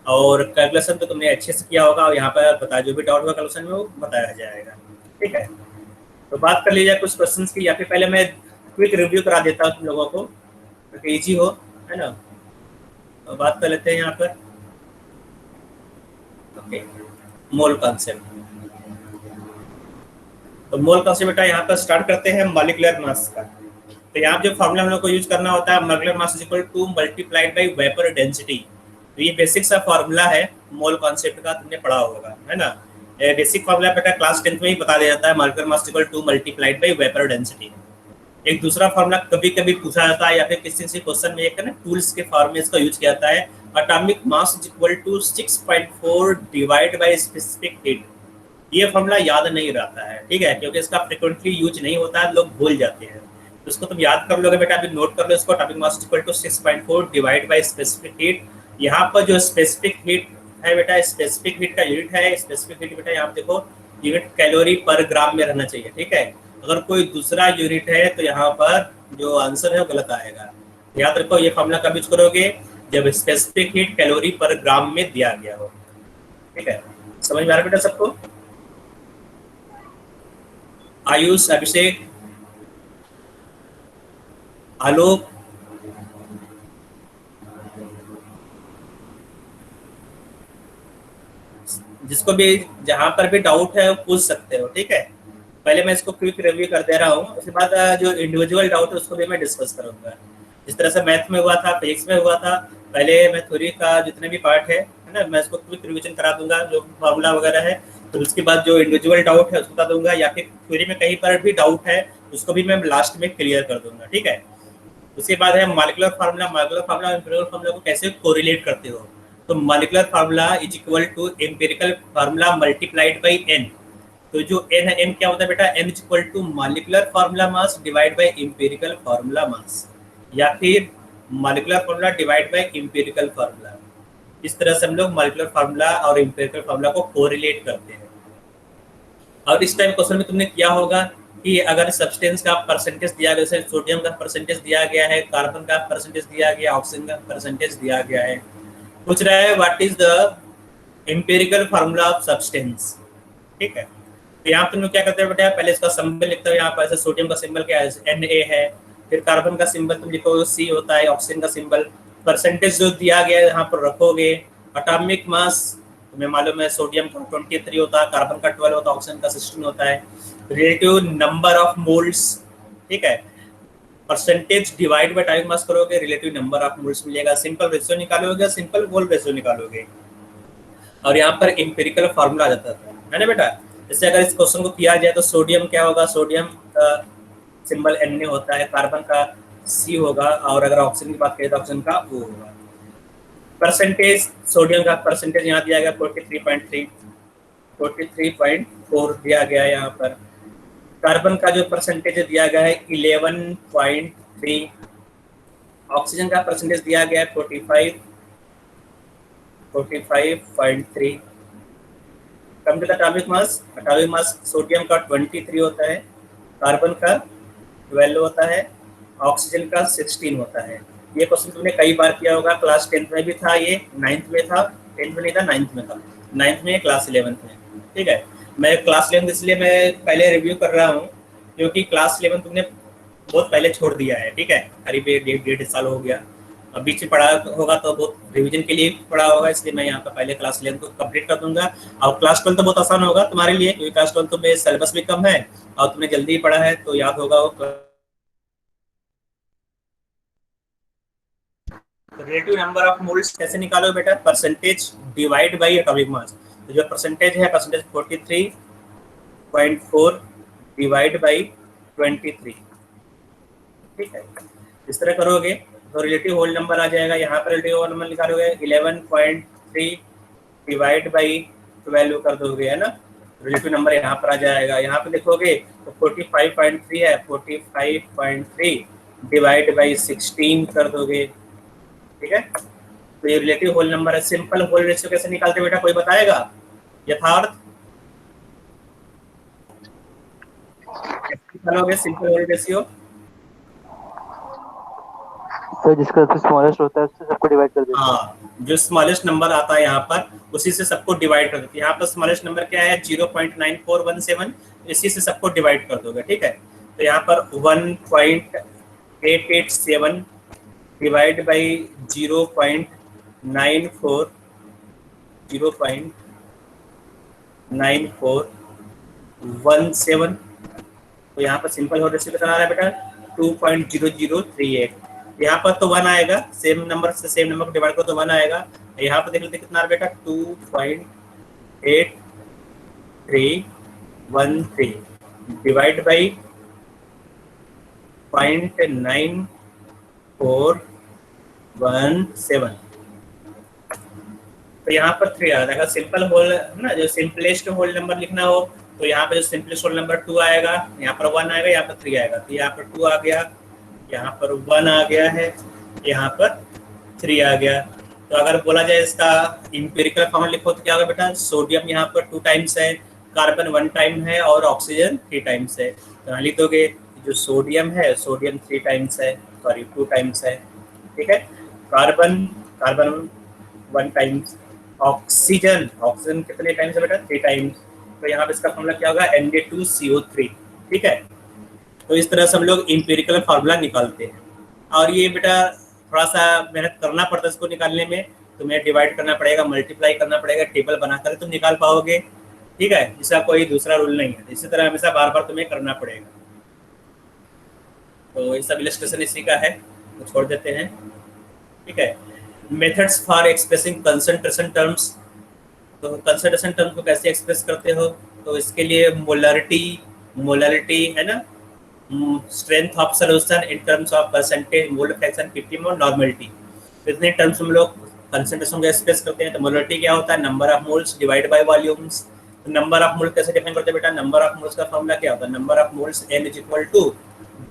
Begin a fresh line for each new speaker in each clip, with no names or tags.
और कैलकुलेशन तो तुमने अच्छे से किया होगा, और यहाँ पर बताया जो भी डाउट होगा कैलकुलेशन में वो बताया जाएगा। ठीक है, तो बात कर लीजिए कुछ क्वेश्चंस की, या फिर पहले मैं क्विक रिव्यू करा देता हूँ तुम लोगों को ताकि इजी हो, है ना। तो बात कर लेते हैं यहाँ पर। Okay, mole concept. तो मोल कॉन्सेप्ट बेटा यहाँ पर स्टार्ट करते हैं मॉलिक्यूलर मास का। तो यहाँ जो फॉर्मूला हम लोग को यूज करना होता है, molecular mass is equal two multiplied by vapour density. तो ये बेसिक सा फॉर्मूला है मोल कॉन्सेप्ट का, तुमने पढ़ा होगा, है ना। बेसिक फॉर्मूला बेटा क्लास 10th में ही बता दिया जाता है, molecular mass equal two multiplied by vapour density. एक दूसरा फॉर्मूला कभी कभी पूछा जाता है, या फिर किसी किसी क्वेश्चन में एक ना टूल्स के फॉर्म में इसका यूज किया जाता है, atomic mass is equal to 6.4 divide by specific heat. ये फॉर्मूला याद नहीं रहता है, ठीक है, क्योंकि इसका फ्रिक्वेंटली यूज नहीं होता है, लोग भूल जाते हैं। तो इसको तुम याद कर लोगे बेटा, अभी नोट कर लो इसको, atomic mass equal to 6.4 divide by specific heat. यहाँ पर जो स्पेसिफिक हीट है बेटा, स्पेसिफिक हीट का यूनिट है, स्पेसिफिक हीट बेटा यहाँ देखो यूनिट कैलोरी पर ग्राम में रहना चाहिए, ठीक है। अगर कोई दूसरा यूनिट है तो यहाँ पर जो आंसर है वो गलत आएगा। याद रखो ये फॉर्मूला कब यूज करोगे, जब स्पेसिफिक हीट कैलोरी पर ग्राम में दिया गया हो, ठीक है। समझ में आ रहा बेटा सबको? आयुष, अभिषेक, आलोक, जिसको भी जहां पर भी डाउट है वो पूछ सकते हो, ठीक है। पहले मैं इसको क्विक रिव्यू कर दे रहा हूँ, उसके बाद जो इंडिविजुअल डाउट है उसको भी मैं डिस्कस करूंगा। जिस तरह से मैथ में हुआ था, फिजिक्स में हुआ था, पहले मैं थ्योरी का जितने भी पार्ट है ना, मैं इसको क्विक रिविजन करा दूंगा जो फॉर्मूला वगैरह है। तो उसके बाद जो इंडिविजुअल डाउट है उसको बता दूंगा, या फिर थ्योरी में कहीं पर भी डाउट है उसको भी मैं लास्ट में क्लियर कर दूंगा, ठीक है। उसके बाद है molecular formula. Molecular formula empirical formula को कैसे कोरिलेट करते हो। तो molecular formula is equal to empirical formula multiplied by N. तो जो एन है, एन क्या होता है बेटा, N is equal to molecular formula mass divide by empirical formula mass, या फिर molecular formula divide by empirical formula. इस तरह से हम लोग मॉलिक्यूलर फार्मूला और एम्पिरिकल फार्मूला को कोरिलेट करते हैं। और इस टाइम क्वेश्चन में तुमने किया होगा कि अगर सब्सटेंस का परसेंटेज दिया गया, जैसे सोडियम का परसेंटेज दिया गया है, कार्बन का परसेंटेज दिया गया, ऑक्सीजन का परसेंटेज दिया गया है, पूछ रहा है what is the empirical formula of substance, ठीक है। तो यहाँ तुम लोग क्या करते हो बेटा, पहले इसका सिंबल लिखते हो। यहाँ पर ऐसे सोडियम का सिंबल क्या है, Na है। फिर कार्बन का सिंबल तुम लिखोगे C होता है, ऑक्सीजन का सिंबल, परसेंटेज जो दिया गया है यहाँ पर रखोगे। एटॉमिक मास तुम्हें मालूम है सोडियम का 23 होता है, कार्बन का 12 होता है, ऑक्सीजन का 16 होता है। रिलेटिव नंबर ऑफ मोल्स, ठीक है, percentage divide by atomic mass करोगे, रिलेटिव नंबर ऑफ मोल्स मिलेगा। सिंपल रेशियो निकालोगे, सिंपल मोल रेशियो निकालोगे, और यहाँ पर एम्पिरिकल फार्मूला आ जाता है ना बेटा। जैसे अगर इस क्वेश्चन को किया जाए तो सोडियम क्या होगा, सोडियम का सिंबल Na होता है, कार्बन का C होगा, और अगर ऑक्सीजन की बात करें तो ऑक्सीजन का O होगा। परसेंटेज सोडियम का परसेंटेज यहाँ दिया गया 43.3, 43.4 दिया गया है यहाँ पर। कार्बन का जो परसेंटेज दिया गया है 11.3, ऑक्सीजन का परसेंटेज दिया गया है 45.3। Come to the atomic mass, atomic mass sodium का 23 होता है, कार्बन का 12 होता है, ऑक्सीजन का 16 होता है। ये क्वेश्चन तुमने कई बार किया होगा, क्लास 10th में भी था, ये 9th में था, 10th में नहीं था, 9th में था, 9th में, क्लास 11th में, ठीक है। मैं क्लास 11th इसलिए मैं पहले रिव्यू कर रहा हूँ क्योंकि क्लास 11 तुमने बहुत पहले छोड़ दिया है, ठीक है, करीब 1.5 साल हो गया। अब बीच में पढ़ा होगा तो बहुत रिवीजन के लिए पढ़ा होगा, इसलिए मैं यहाँ पर पहले क्लास 11 को कंप्लीट कर दूंगा। और क्लास 12 तो बहुत आसान होगा तुम्हारे लिए, क्योंकि क्लास 12 तो में सिलेबस भी कम है और तुमने जल्दी ही पढ़ा है तो याद होगा वो। रिलेटिव नंबर ऑफ मोल्स कैसे निकालो बेटा, percentage divide by atomic mass. तो जो परसेंटेज है, परसेंटेज 43.4 डिवाइड बाई 23, ठीक है। इस तरह करोगे तो रिलेटिव होल नंबर आ जाएगा। यहाँ पर रिलेटिव होल नंबर निकालोगे 11.3 डिवाइड बाई 12 कर दोगे, है ना, रिलेटिव नंबर यहाँ पर आ जाएगा। यहाँ पे देखोगे तो 45.3 है, 45.3 डिवाइड बाई 16 कर दोगे, ठीक है। तो ये रिलेटिव होल नंबर है। सिंपल होल रेशियो कैसे निकालते बेटा, कोई बताएगा? यथार्थ निकालोगे सिंपल होल रेशियो?
सर जिसका सबसे स्मॉलेस्ट होता है उससे सबको डिवाइड कर देते हैं।
हाँ, जो स्मॉलेस्ट नंबर आता है यहाँ पर उसी से सबको डिवाइड कर देते हैं। यहाँ पर स्मॉलेस्ट नंबर क्या है 0.9417, इसी से सबको डिवाइड कर दोगे, ठीक है। तो यहाँ पर 1.887 डिवाइड बाई 0.94 0.9417, तो यहाँ पर सिंपल हो रेसिपी बता रहा है बेटा 2.0038। यहाँ पर तो 1 आएगा, सेम नंबर से सेम नंबर को डिवाइड करो तो 1 आएगा। यहाँ पर देख लेते कितना है बेटा 2.8313 डिवाइड बाई 0.9417, तो यहाँ पर 3 आ जाएगा। सिंपल होल ना, जो सिंपलेस्ट होल नंबर लिखना हो तो यहाँ पे जो सिंपलेस्ट होल नंबर 2 आएगा, यहाँ पर 1 आएगा, यहाँ पर 3 आएगा। तो यहाँ पर 2 आ गया, यहाँ पर 1 आ गया है, यहाँ पर 3 आ गया। तो अगर बोला जाए इसका इंपेरिकल फॉर्मूला लिखो तो क्या होगा बेटा, सोडियम यहाँ पर 2 टाइम्स है, कार्बन 1 टाइम है और ऑक्सीजन 3 टाइम्स है। तो यहाँ लिख दोगे जो सोडियम है, सोडियम 3 टाइम्स है, सॉरी 2 टाइम्स है, ठीक है। कार्बन 1 टाइम्स, ऑक्सीजन कितने टाइम्स है बेटा 3 टाइम्स। तो यहाँ पे इसका फॉर्मूला क्या होगा Na2CO3, ठीक है। तो इस तरह से हम लोग इंपेरिकल फार्मूला निकालते हैं। और ये बेटा थोड़ा सा मेहनत करना पड़ता है इसको निकालने में, तुम्हें डिवाइड करना पड़ेगा, मल्टीप्लाई करना पड़ेगा, टेबल बनाकर तुम निकाल पाओगे, ठीक है। इसका कोई दूसरा रूल नहीं है, इसी तरह हमेशा बार बार तुम्हें करना पड़ेगा। तो ये सब इलस्ट्रेशन इसी का है, तो छोड़ देते हैं, ठीक है। Methods for expressing concentration terms, तो कंसंट्रेशन टर्म्स को कैसे एक्सप्रेस करते हो, तो इसके लिए मोलरिटी है ना, strength of solution in terms of percentage, mole fraction, ppm और नॉर्मलिटी, इतने टर्म्स हम लोग कंसंट्रेशन को एक्सप्रेस करते हैं। तो मोलरिटी क्या होता है, number of moles divide by volumes. तो नंबर ऑफ मोल कैसे डिफाइन करते हैं बेटा, नंबर ऑफ मोल्स का फॉर्मूला क्या होता है, number of moles n is equal to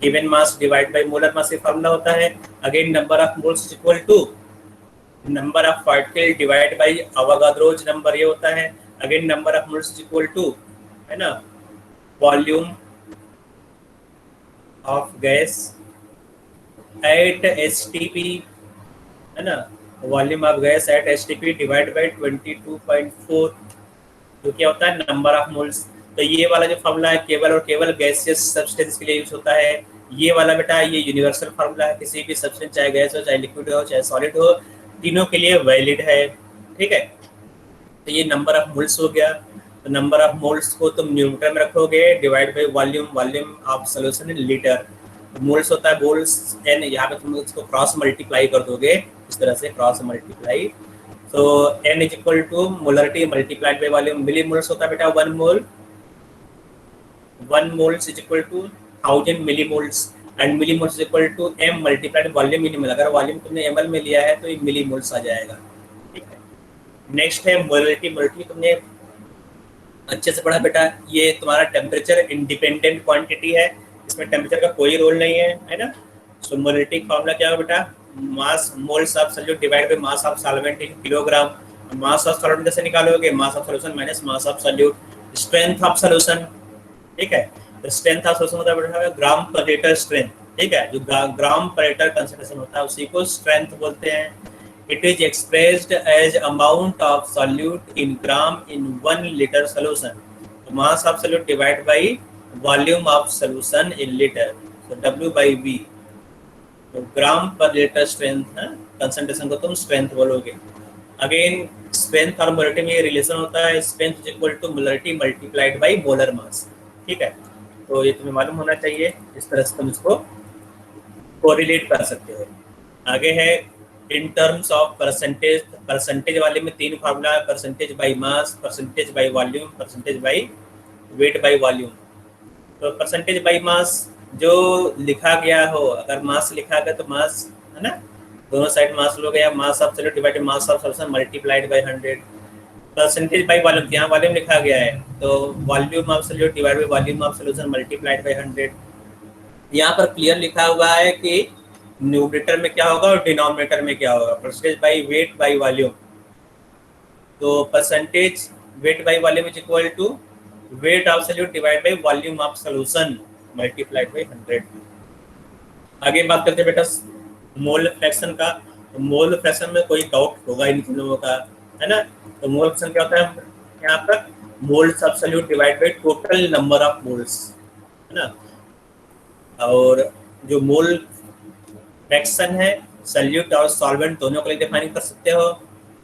given mass divide by molar mass, ये फॉर्मूला होता है। Again number of moles is equal to number of particle divide by Avogadro's number, ये होता है। Again number of moles is equal to, है ना, volume of gas at STP, है ना, volume of gas at STP divide by 22.4, जो क्या होता है नंबर ऑफ मोल्स। तो ये वाला जो फॉर्मूला है केवल और केवल गैसियस सब्सटेंस के लिए यूज होता है। ये वाला बेटा ये यूनिवर्सल फार्मूला है, किसी भी सब्सटेंस चाहे गैस हो, चाहे लिक्विड हो, चाहे सॉलिड हो, तीनों के लिए वैलिड है, ठीक है। तो ये नंबर ऑफ मोल्स हो गया। तो नंबर ऑफ मोल्स को तुम न्यूटन में रखोगे, divide by volume of solution in litre. Moles होता है मोल्स n, यहाँ पे तुम इसको क्रॉस मल्टीप्लाई कर दोगे, इस तरह से क्रॉस मल्टीप्लाई। तो n is equal to molarity multiplied by volume. Millimoles होता है बेटा 1 moles is equal to 1000 millimoles, and millimoles is equal to m multiplied volume in ml। अगर वॉल्यूम तुमने ml में लिया है तो ये मिली मोल्स आ जाएगा, ठीक है। नेक्स्ट है मोलरिटी। मोलरिटी तुमने अच्छे से पढ़ा बेटा, ये तुम्हारा टेम्परेचर इंडिपेंडेंट क्वांटिटी है, इसमें टेम्परेचर का कोई रोल नहीं है ना। सो मोलरिटी फॉर्मूला क्या होगा बेटा, mass moles of solute divide by mass of solvent in kilogram. Mass of solvent कैसे निकालोगे, mass of solution minus mass of solute. Strength of solution, ठीक है, तो स्ट्रेंथ ऑफ सॉल्यूशन होता है बेटा ग्राम पर लीटर स्ट्रेंथ, ठीक है। जो ग्राम पर लीटर कंसंट्रेशन होता है उसी को स्ट्रेंथ बोलते हैं। It is expressed as amount of solute in gram in 1 liter solution. So mass of solute divided by volume of solution in liter. So W by V. तो ग्राम पर लीटर स्ट्रेंथ है, concentration को तुम strength बोलोगे। Again strength और molarity में ये relation होता है, strength is equal to molarity multiplied by molar mass, ठीक है। तो ये तुम्हें मालूम होना चाहिए, इस तरह से तुम इसको कोरिलेट कर सकते हो। आगे है in terms of percentage. Percentage वाले में 3 फार्मूला है, percentage by mass, percentage by volume, percentage by weight by volume. तो परसेंटेज बाय मास जो लिखा गया हो, अगर मास लिखा गया तो मास, है ना, दोनों साइड मास लोगे, या मास of solute divided mass of solution multiplied by 100। Percentage by volume, यहाँ वॉल्यूम लिखा गया है तो volume of solute divide by volume of solution multiplied by 100। यहाँ पर क्लियर लिखा हुआ है कि न्यूमरेटर में क्या होगा और डिनोमिनेटर में क्या होगा, percentage by weight by volume. तो percentage weight by volume is equal to weight of solute divide by volume of solution multiplied by 100। आगे बात करते हैं बेटा मोल फ्रैक्शन का। मोल फ्रैक्शन में कोई डाउट होगा इन तुम लोगों का, है ना। तो मोल फ्रैक्शन क्या होता है यहाँ पर, moles absolute divide by total number of moles, है ना। और जो मोल फ्रैक्शन है सल्यूट और सॉल्वेंट दोनों के लिए डिफाइन कर सकते हो,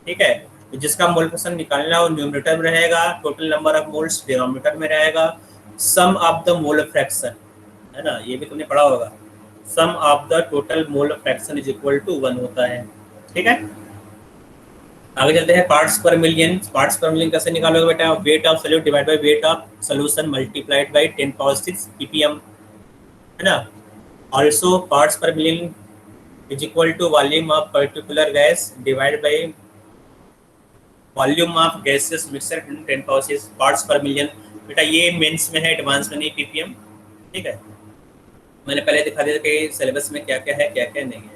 ठीक है। तो जिसका मोल फ्रैक्शन निकालना हो न्यूमरेटर में रहेगा, total number of moles denominator में रहेगा, sum of the mole fraction, है ना, ये भी तुमने पढ़ा होगा। Sum of the total mole fraction is equal to 1 होता है, ठीक है। आगे चलते हैं parts per million. Parts per million कैसे निकालोगे बेटा, weight of solute divide by weight of solution multiplied by 10⁻⁶ ppm, है ना। Also parts per million is equal to volume of particular gas divide by volume of gases mixer 10⁻⁶ parts per million. बेटा ये mains में है, advance में नहीं ppm, ठीक है। मैंने पहले दिखा दिया कि सिलेबस में क्या क्या है क्या क्या नहीं है।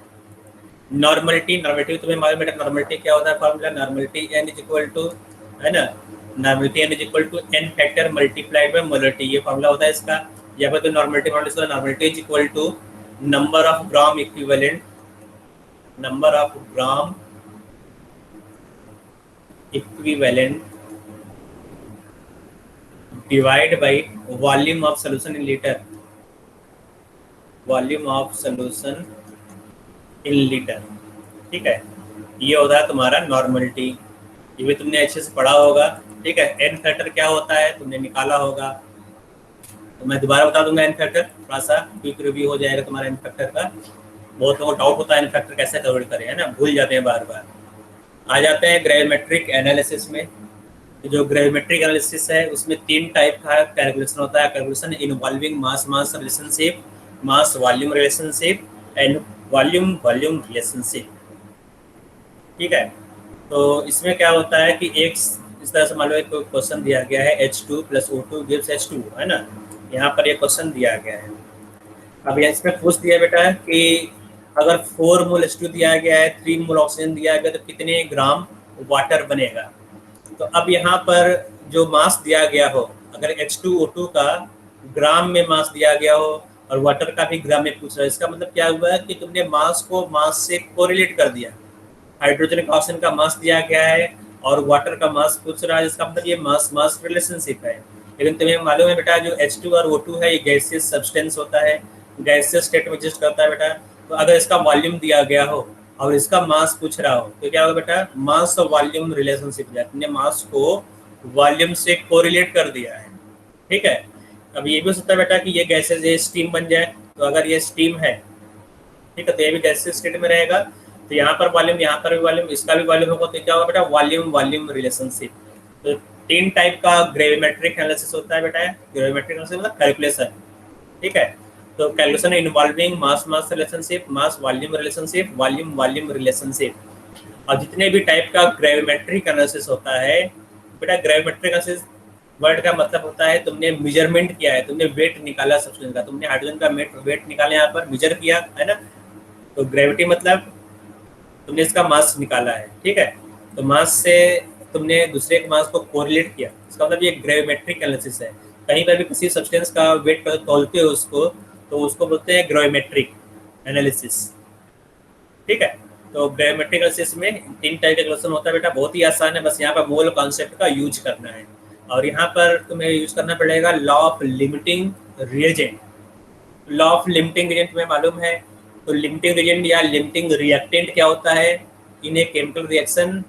नॉर्मलिटी, नॉर्मलिटी तुम्हें मालूम बेटा, नॉर्मलिटी क्या होता है formula, normality n is equal to, है ना, normality n is equal to n factor multiplied by molarity, ये फॉर्मूला होता है इसका। यहाँ पर तो normality is equal to number of gram equivalent, number of gram equivalent divide by volume of solution in litre, volume of solution in litre, ठीक है। ये होता है तुम्हारा नॉर्मलिटी, ये भी तुमने अच्छे से पढ़ा होगा, ठीक है। एन फैक्टर क्या होता है तुमने निकाला होगा, तो मैं दोबारा बता दूंगा एन फैक्टर, थोड़ा सा क्विक रिव्यू हो जाएगा तुम्हारा एन फैक्टर का। बहुत लोगों को डाउट होता है एन फैक्टर कैसे कवर करें, है ना, भूल जाते हैं बार बार। आ जाते हैं ग्रेविमेट्रिक एनालिसिस में। जो ग्रेविमेट्रिक एनालिसिस है उसमें 3 टाइप का कैलकुलेशन होता है, calculation involving mass mass relationship, mass volume relationship and volume volume relationship, ठीक है। तो इसमें क्या होता है कि एक इस तरह से मान लो एक क्वेश्चन दिया गया है H2 + O2 गिव्स H2, है ना, यहाँ पर एक क्वेश्चन दिया गया है। अब इसमें पूछ दिया बेटा कि अगर 4 मोल H2 दिया गया है, 3 मोल ऑक्सीजन दिया गया, तो कितने ग्राम वाटर बनेगा। तो अब यहाँ पर जो मास दिया गया हो, अगर H2O2 का ग्राम में मास दिया गया हो और वाटर का भी ग्राम में पूछ रहा है, इसका मतलब क्या हुआ है कि तुमने मास को मास से कोरिलेट कर दिया। हाइड्रोजन का ऑक्सीजन का मास दिया गया है और वाटर का मास पूछ रहा है, इसका मतलब ये मास मास रिलेशनशिप है। लेकिन तुम्हें मालूम है बेटा जो H2 और O2 है ये गैसियस सब्सटेंस होता है, गैसियस स्टेट में एग्जिस्ट करता है बेटा। तो अगर इसका वॉल्यूम दिया गया हो और इसका मास पूछ रहा हो तो क्या होगा बेटा, मास और वॉल्यूम रिलेशनशिप, तुमने मास को वॉल्यूम से कोरिलेट कर दिया है, ठीक है। अब ये भी हो सकता है बेटा कि ये गैसेज ये स्टीम बन जाए, तो अगर ये स्टीम है, ठीक है, तो ये भी गैसियस स्टेट में रहेगा, तो यहाँ पर वॉल्यूम, यहाँ पर भी वॉल्यूम, इसका भी वॉल्यूम होगा, तो क्या होगा बेटा, वॉल्यूम वॉल्यूम रिलेशनशिप। तो 3 टाइप का ग्रेविमेट्रिक एनालिसिस होता है बेटा, ग्रेविमेट्रिक एनालिसिस मतलब कैलकुलेशन, ठीक है। तो calculation involving mass mass relationship, mass volume relationship, volume volume relationship. और जितने भी टाइप का ग्रेविमेट्रिक एनालिसिस होता है बेटा, ग्रेविमेट्रिक एनालिसिस वर्ड का मतलब होता है तुमने मेजरमेंट किया है, तुमने वेट निकाला सब्सटेंस का, तुमने हाइड्रोजन का वेट निकाला, यहाँ पर मेजर किया है ना। तो ग्रेविटी मतलब तुमने इसका मास निकाला है, ठीक है। तो मास से तुमने दूसरे के मास को कोरिलेट किया, इसका मतलब ये ग्रेविमेट्रिक एनालिसिस है। कहीं पर भी किसी सब्सटेंस का वेट पर तोलते हो उसको, तो उसको बोलते हैं ग्रेविमेट्रिक एनालिसिस, ठीक है। तो ग्रेविमेट्रिक एनालिसिस में 3 टाइप का क्वेश्चन होता है बेटा, बहुत ही आसान है, बस यहाँ पर मोल कॉन्सेप्ट का यूज करना है। और यहाँ पर तुम्हें यूज करना पड़ेगा law of limiting reagent. Law of limiting reagent तुम्हें मालूम है, तो लिमिटिंग रिएजेंट या लिमिटिंग रिएक्टेंट क्या होता है, in a chemical reaction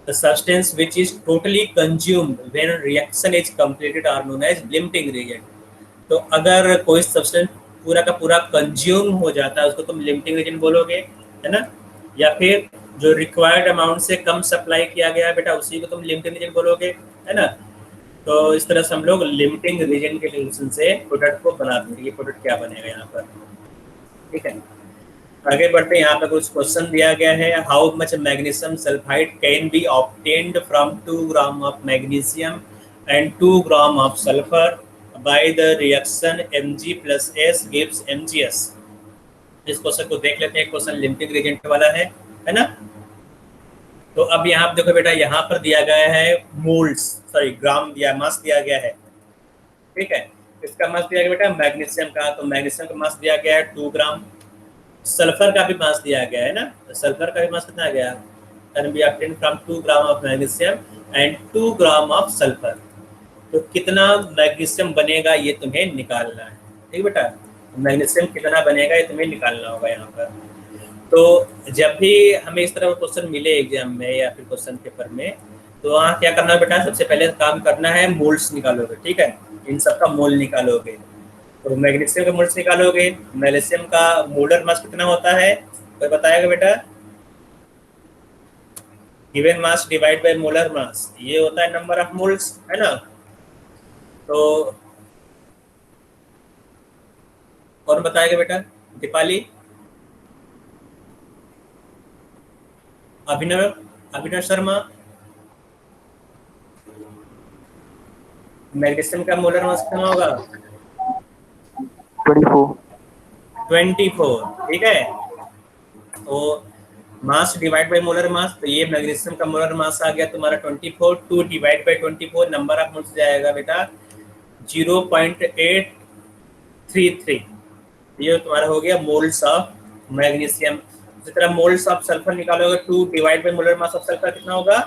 the substance which is totally consumed when reaction is completed are known as limiting reagent। तो अगर कोई सब्सटेंस पूरा का पूरा कंज्यूम हो जाता है उसको तुम लिमिटिंग रिएजेंट बोलोगे, है ना। या फिर जो रिक्वायर्ड अमाउंट से कम सप्लाई किया गया है बेटा उसी को तुम लिमिटिंग रिएजेंट बोलोगे, है ना। तो इस तरह से हम लोग लिमिटिंग रिएजेंट के रिलेशन से प्रोडक्ट को बनाते हैं। ये प्रोडक्ट क्या बनेगा यहाँ पर, ठीक है। आगे बढ़ते हैं, यहाँ पर कुछ क्वेश्चन दिया गया है, how much magnesium sulphide can be obtained from 2 gram of magnesium and 2 gram of sulphur by the reaction Mg+S gives Mgs। इस क्वेश्चन को देख लेते हैं, क्वेश्चन लिमिटिंग रिएजेंट वाला है ना। तो अब यहाँ पर देखो बेटा, यहाँ पर दिया गया है मोल्स, सॉरी ग्राम दिया, मास दिया गया है, ठीक है। इसका मास दिया गया बेटा मैग्नीशियम का, तो मैग्नीशियम का मास दिया गया है 2 ग्राम, सल्फर का भी मास दिया गया है ना, सल्फर का भी मास कितना आ गया, can be obtained from 2 gram of magnesium and 2 gram of sulphur. तो कितना मैग्नीशियम बनेगा ये तुम्हें निकालना है, ठीक बेटा, मैग्नीशियम कितना बनेगा ये तुम्हें निकालना होगा यहाँ पर। तो जब भी हमें इस तरह का क्वेश्चन मिले एग्जाम में या फिर क्वेश्चन पेपर में, तो वहाँ क्या करना है बेटा, सबसे पहले काम करना है मोल्स निकालोगे, ठीक है, इन सब का मोल निकालोगे। तो मैग्नीशियम का मोल्स निकालोगे, मैग्नीशियम का मोलर मास कितना होता है, कोई बताएगा बेटा, given mass divide by molar mass, ये होता है नंबर ऑफ मोल्स, है ना। तो कौन बताएगा बेटा, दीपाली, अभिनव, अभिनव शर्मा, मैग्नीशियम का मोलर मास कितना होगा, 24, ठीक है। तो मास डिवाइड बाय मोलर मास, तो ये मैग्नीशियम का मोलर मास आ गया तुम्हारा 24, 2 divide by 24, number of moles जाएगा बेटा 0.833, ये तुम्हारा हो गया मोल्स ऑफ मैग्नीशियम। इसी तरह मोल्स ऑफ सल्फर निकालोगे, 2 divide by molar mass of sulphur कितना होगा,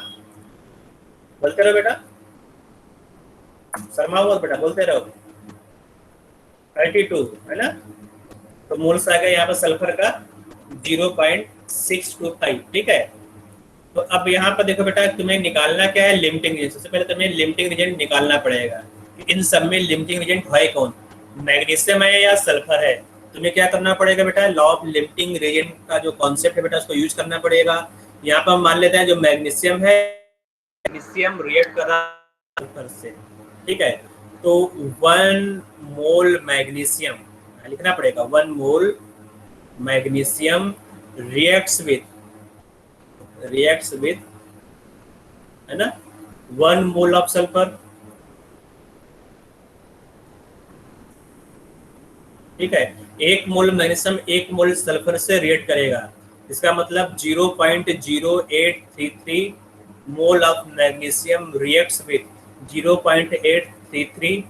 बोलते रहो बेटा, शर्मा हुआ बेटा, बोलते रहो, 32, है ना। तो मोल्स आ गया यहाँ पर सल्फर का 0.625, ठीक है। तो अब यहाँ पर देखो बेटा, तुम्हें निकालना क्या है, लिमिटिंग रीजन। सबसे पहले तुम्हें लिमिटिंग रीजन निकालना पड़ेगा, इन सब में लिमिटिंग रीजन है कौन, मैग्नीशियम है या सल्फर है। तुम्हें क्या करना पड़ेगा बेटा, लॉ ऑफ लिमिटिंग रीजन का जो कॉन्सेप्ट है बेटा, उसको यूज करना पड़ेगा। यहाँ पर मान लेते हैं जो मैग्नीशियम है, मैग्नीशियम रिएक्ट कर रहा है सल्फर से, ठीक है। तो 1 मोल मैग्नीशियम लिखना पड़ेगा, 1 मोल मैग्नीशियम रिएक्ट्स विथ, है ना, 1 मोल ऑफ सल्फर, ठीक है। 1 मोल मैग्नीशियम 1 मोल सल्फर से रिएक्ट करेगा, इसका मतलब 0.0833 mole of magnesium reacts with 0.833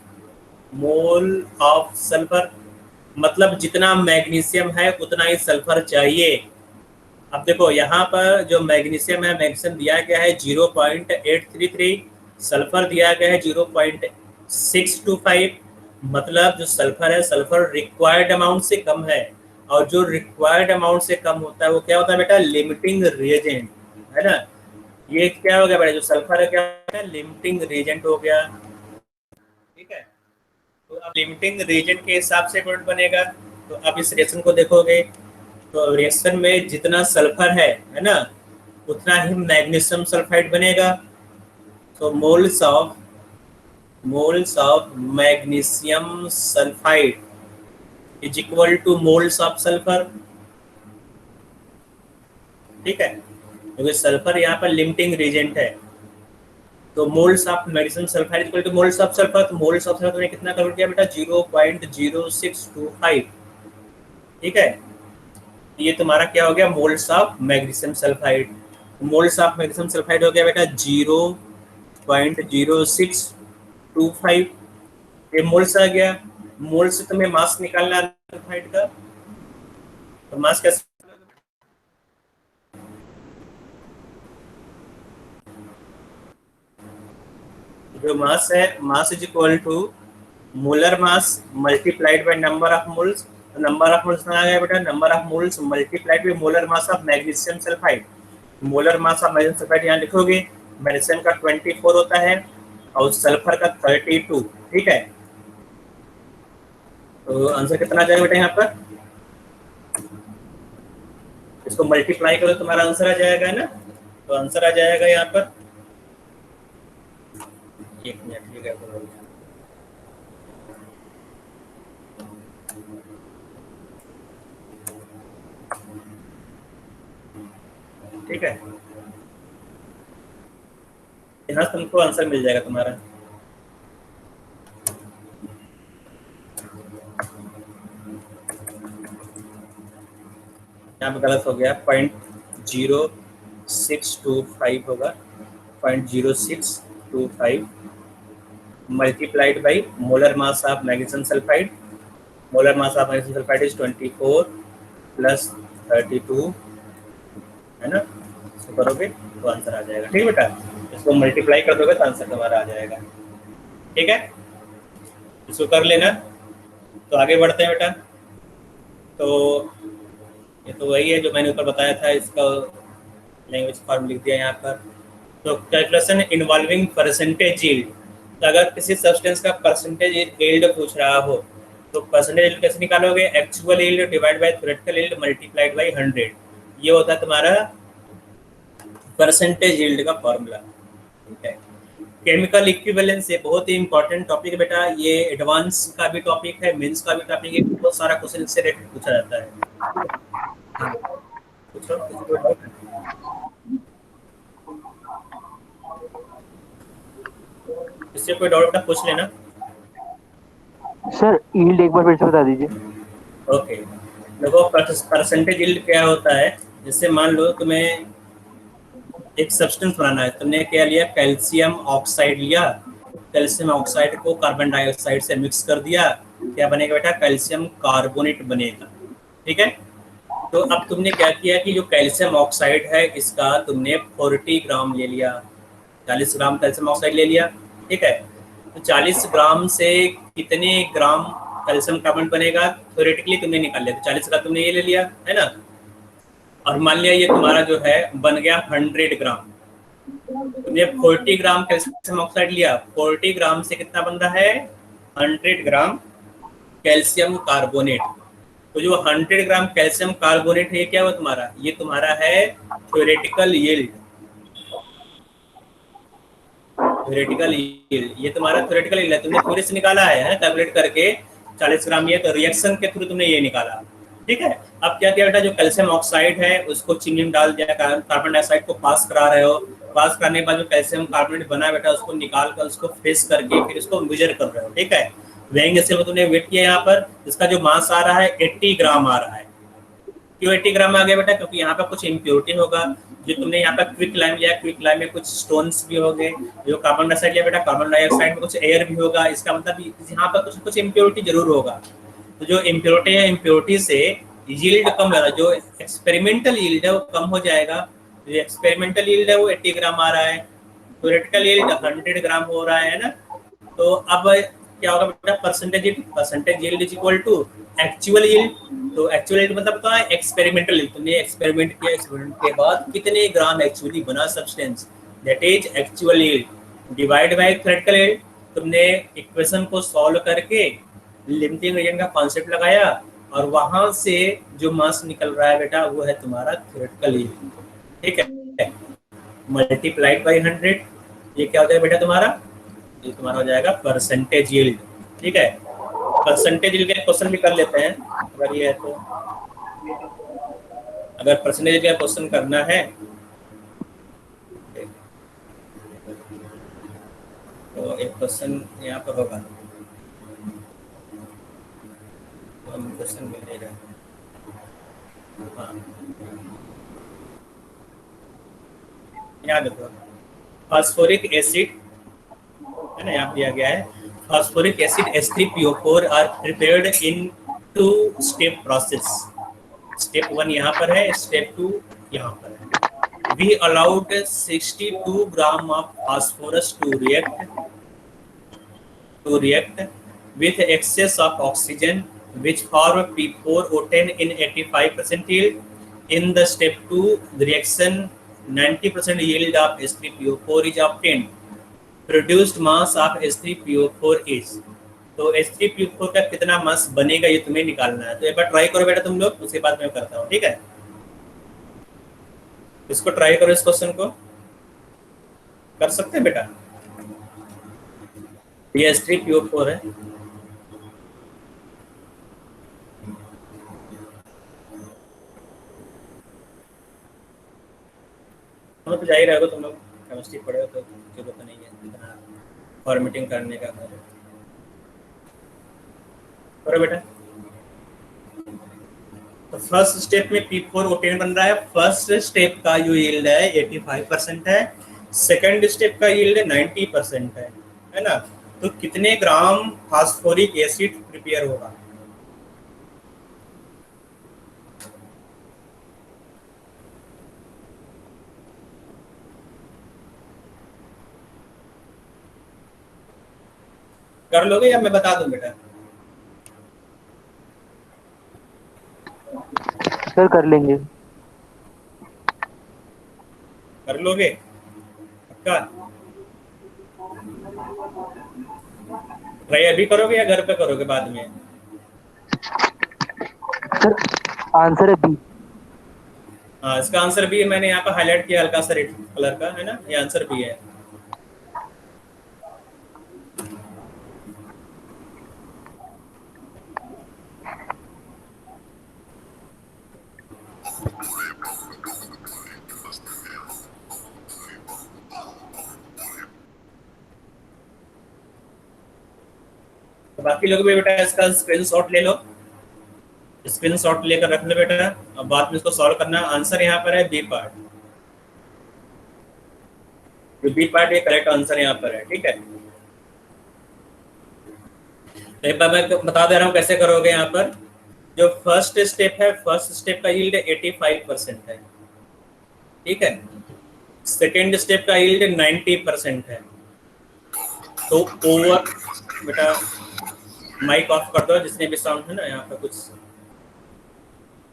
mole of sulphur, मतलब जितना मैग्नीशियम है उतना ही सल्फर चाहिए। अब देखो यहाँ पर जो मैग्नीशियम है, मैग्नीशियम दिया गया है 0.833, सल्फर दिया गया है 0.625, मतलब जो सल्फर है, सल्फर रिक्वायर्ड अमाउंट से कम है, और जो रिक्वायर्ड अमाउंट से कम होता है वो क्या होता है बेटा, लिमिटिंग रिएजेंट, है ना। ये क्या हो गया बेटा, जो सल्फर है क्या है, लिमिटिंग रिएजेंट हो गया, ठीक है। तो अब लिमिटिंग रिएजेंट के हिसाब से प्रोडक्ट बनेगा। तो अब इस रिएक्शन को देखोगे, तो रिएक्शन में जितना सल्फर है ना, उतना ही मैग्नीशियम सल्फाइड बनेगा। तो moles of magnesium sulphide is equal to moles of sulphur, ठीक है, क्योंकि सल्फर यहाँ पर लिमिटिंग रिएजेंट है। तो moles of magnesium sulphide equal to moles of sulphur, तो मोल्स ऑफ सल्फर ने कितना कन्वर्ट किया बेटा, 0.0625, ठीक है। ये तुम्हारा क्या हो गया, moles of magnesium sulphide. Moles of magnesium sulphide हो गया बेटा 0.0625, ये मोल्स आ गया। मोल्स से तुम्हें मास निकालना है सल्फाइड का, तो मास कैसे, जो मास है, mass is equal to molar mass multiplied by number of moles. Number of moles आ गया बेटा, number of moles multiplied by molar mass of magnesium sulphide. Molar mass of magnesium sulphide यहाँ लिखोगे, मैग्नीशियम का 24 होता है और सल्फर का 32, ठीक है। तो आंसर कितना आ जाएगा बेटा, यहाँ पर इसको मल्टीप्लाई करो, तुम्हारा आंसर आ जाएगा ना। तो आंसर आ जाएगा यहाँ पर, एक मिनट, ठीक है, यहाँ तुमको आंसर मिल जाएगा तुम्हारा। यहाँ पे गलत हो गया, 0.0625 होगा, 0.0625 multiplied by molar mass of magnesium sulphide. Molar mass of magnesium sulphide is 24 plus 32, है ना, इसको करोगे तो आंसर आ जाएगा। ठीक है बेटा, इसको मल्टीप्लाई कर दोगे तो आंसर तुम्हारा आ जाएगा। ठीक है, इसको कर लेना। तो आगे बढ़ते हैं बेटा। तो ये तो वही है जो मैंने ऊपर बताया था, इसका लैंग्वेज फॉर्म लिख दिया यहाँ पर। तो कैलकुलेशन इन्वॉल्विंग परसेंटेज यील्ड, तो अगर किसी सब्सटेंस का परसेंटेज यील्ड पूछ रहा हो तो परसेंटेज यील्ड कैसे निकालोगे? Actual yield divide by theoretical yield multiplied by 100, ये होता है तुम्हारा परसेंटेज यील्ड का फॉर्मूला। ठीक है, केमिकल इक्विवेलेंस ये बहुत ही इंपॉर्टेंट टॉपिक है बेटा, ये एडवांस का भी टॉपिक है, मेंस का भी टॉपिक है, बहुत सारा क्वेश्चन इससे रिलेटेड पूछा जाता है। हाँ, पूछो। इससे कोई डाउट ना पूछ लेना।
सर यील्ड एक बार फिर से बता दीजिए।
ओके, देखो परसेंटेज यील्ड क्या होता है, जैसे मान लो तुम्हें एक सब्सटेंस बनाना है, तुमने क्या लिया, कैल्शियम ऑक्साइड लिया, कैल्शियम ऑक्साइड को कार्बन डाइऑक्साइड से मिक्स कर दिया, क्या बनेगा बेटा? कैल्शियम कार्बोनेट बनेगा। ठीक है, तो अब तुमने क्या किया कि जो कैल्शियम ऑक्साइड है इसका तुमने 40 ग्राम ले लिया, 40 ग्राम कैल्शियम ऑक्साइड ले लिया। ठीक है, तो 40 ग्राम से कितने ग्राम कैल्शियम कार्बोनेट बनेगा थ्योरेटिकली तुमने निकाल लिया, तो 40 का तुमने ये ले लिया, है ना। और मान लिया ये तुम्हारा जो है बन गया 100 ग्राम। तुमने 40 ग्राम कैल्शियम ऑक्साइड लिया, 40 ग्राम से कितना बन रहा है? 100 ग्राम कैल्शियम कार्बोनेट। तो जो 100 ग्राम कैल्शियम कार्बोनेट है, क्या हुआ तुम्हारा? ये तुम्हारा है थ्योरेटिकल यील्ड। थ्योरेटिकल यील्ड, ये तुम्हारा थ्योरेटिकल यील्ड है, तुमने थ्योरी से निकाला है कैलकुलेट करके 40 ग्राम, ये तो रिएक्शन के थ्रू तुमने ये निकाला। ठीक है, अब क्या किया बेटा, जो कैल्शियम ऑक्साइड है उसको चीनी में डाल दिया, कार्बन डाइऑक्साइड को पास करा रहे हो, पास करने के बाद जो कैल्शियम कार्बोनेट बना बेटा उसको निकाल कर उसको फ्रेश करके फिर उसको मेजर कर रहे हो। ठीक है, वेइंग स्केल में तुमने वेट किया, यहाँ पर इसका जो मास आ रहा है 80 ग्राम आ रहा है। क्यों 80 ग्राम आ गया बेटा? क्योंकि यहाँ पर कुछ इम्प्योरिटी होगा, जो तुमने यहाँ पर क्विक लाइम लिया, क्विक लाइम में कुछ स्टोन्स भी होंगे, जो कार्बन डाइऑक्साइड लिया बेटा, कार्बन डाइऑक्साइड में कुछ एयर भी होगा, इसका मतलब यहाँ पर कुछ कुछ इम्प्योरिटी जरूर होगा। तो जो इम्प्योरिटी है, इम्प्योरिटी से यील्ड कम लगा, जो एक्सपेरिमेंटल यील्ड है वो कम हो जाएगा। जो एक्सपेरिमेंटल यील्ड है वो 80 ग्राम आ रहा है, थ्योरेटिकल यील्ड 100 ग्राम हो रहा है ना। तो अब क्या होगा बेटा? Percentage yield is equal to actual yield. तो एक्चुअल यील्ड मतलब क्या है? Experimental yield. तुमने एक्सपेरिमेंट किया, एक्सपेरिमेंट के बाद कितने ग्राम एक्चुअली बना substance, that is actual yield divide by theoretical yield. तुमने इक्वेशन को सॉल्व करके लिमिटिंग रीजन का कॉन्सेप्ट लगाया और वहां से जो मास निकल रहा है बेटा वो है तुम्हारा थ्योरेटिकल यील्ड। ठीक है, मल्टीप्लाइड बाय 100, ये क्या होता है बेटा तुम्हारा? ये तुम्हारा हो जाएगा परसेंटेज यील्ड। ठीक है, परसेंटेज यील्ड का क्वेश्चन भी कर लेते हैं अगर ये है तो। अगर परसेंटेज का क्वेश्चन करना है तो एक क्वेश्चन यहाँ पर होगा, हम क्वेश्चन मिलेगा। हाँ, यहाँ देखो, फास्फोरिक एसिड है ना, यहाँ दिया गया है, phosphoric acid H3PO4 are prepared in 2 step process. Step 1 यहाँ पर है, स्टेप 2 यहाँ पर है। We allowed 62 gram of phosphorus to react with excess of oxygen which form P4O10 in 85% yield. In the step 2 the reaction 90% yield of H3PO4 is obtained. Produced mass of H3PO4 is, तो H3PO4 का कितना मास बनेगा ये तुम्हें निकालना है। तो एक बार ट्राई करो बेटा तुम लोग, उसके बाद मैं करता हूँ। ठीक है, इसको ट्राई करो, इस क्वेश्चन को कर सकते हैं बेटा। ये H3PO4 है, तो जा ही रहोगे तुम लोग, केमिस्ट्री पढ़े हो तो जरूरत नहीं है इतना फॉर्मेटिंग करने का। करो बेटा। तो फर्स्ट स्टेप में P4O10 बन रहा है, फर्स्ट स्टेप का जो यील्ड है 85% है, सेकंड स्टेप का यील्ड 90% है ना। तो कितने ग्राम फास्फोरिक एसिड प्रिपेयर होगा? कर लोगे या मैं बता दूं बेटा?
सर कर लेंगे।
कर लोगे पक्का? ट्राई अभी करोगे या घर पे करोगे बाद में?
सर आंसर है बी।
हाँ, इसका आंसर भी मैंने यहाँ पर हाईलाइट किया हल्का सा रेड कलर का, है ना, ये आंसर भी है। तो बाकी लोग भी बेटा इसका स्क्रीनशॉट ले लो, स्क्रीनशॉट लेकर रख लो बेटा। अब बाद में इसको सॉल्व करना। आंसर यहाँ पर है बी पार्ट, जो बी पार्ट ये करेक्ट आंसर यहाँ पर है, ठीक है। तो एक बार मैं बता दे रहा हूँ कैसे करोगे। यहाँ पर जो फर्स्ट स्टेप है, फर्स्ट स्टेप का यील्ड 85% है, ठीक है। सेकेंड स्टेप का यील्ड 90% है। तो ओवर बेटा माइक ऑफ कर दो जिसने भी साउंड है ना यहाँ पर। कुछ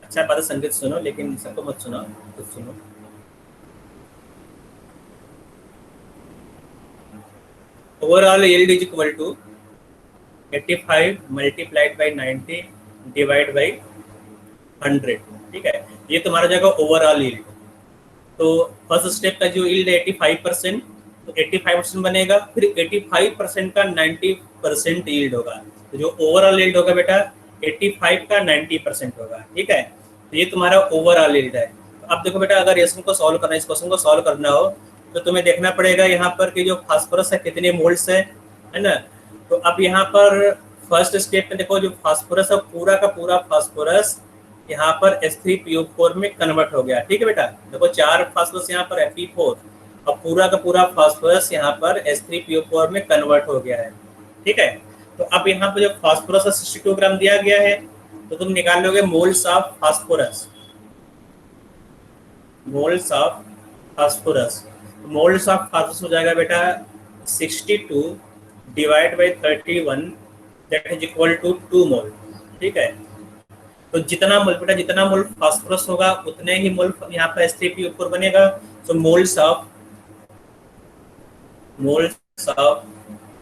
अच्छा बात है, संगीत सुनो लेकिन सबको मत सुनो, कुछ सुनो। Overall yield is equal to 85 multiplied by 90 divide by 100, ठीक है। ये तुम्हारा जाएगा ओवरऑल यील्ड। तो फर्स्ट स्टेप का जो यील्ड है 85%, तो 85% बनेगा, फिर 85% का 90% यील्ड होगा। तो जो ओवरऑल यील्ड होगा बेटा 85 का 90% होगा, ठीक है। तो ये तुम्हारा ओवरऑल यील्ड है। तो अब देखो बेटा, अगर इस क्वेश्चन को सॉल्व करना, इस क्वेश्चन को सॉल्व करना हो तो तुम्हें देखना पड़ेगा यहाँ पर कि जो फास्फोरस है कितने मोल्स है ना। तो अब यहाँ पर फर्स्ट स्टेप में देखो, जो फास्फोरस है पूरा का पूरा फास्फोरस यहाँ पर H3PO4 में कन्वर्ट हो गया, ठीक है बेटा। देखो 4 फास्फोरस यहाँ पर है P4, और पूरा का पूरा फास्फोरस यहाँ पर H3PO4 में कन्वर्ट हो गया है, ठीक है। तो अब यहाँ पर जो फास्फोरस 62 ग्राम दिया गया है, तो तुम निकाल लोगे moles of phosphorus, moles of phosphorus. Moles of phosphorus हो जाएगा बेटा 62 divide by 31, that is equal to 2 mole, ठीक है। तो जितना मोल बेटा, जितना मोल फास्फोरस होगा उतने ही मोल यहाँ पर H3PO4 बनेगा। तो moles of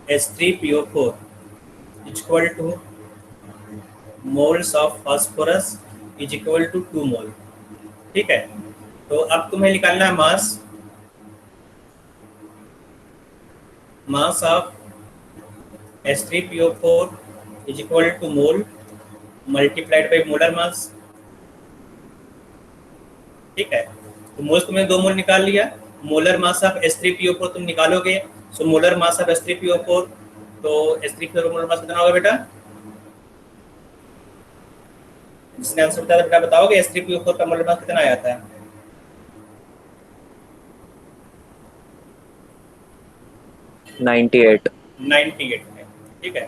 H3PO4 is equal to moles of phosphorus is equal to 2 mole, ठीक है। तो अब तुम्हें निकालना है mass of H3PO4 is equal to mole multiplied by molar mass, ठीक है। तो मोल्स तुमने 2 मोल निकाल लिया, मोलर मास ऑफ H3PO4 तुम निकालोगे। So molar mass of H3PO4, तो H3PO4 मोलर मास कितना होगा बेटा? जिसने आंसर बताया बेटा बताओगे H3PO4 का मोलर मास कितना आया था? 98 है, ठीक है।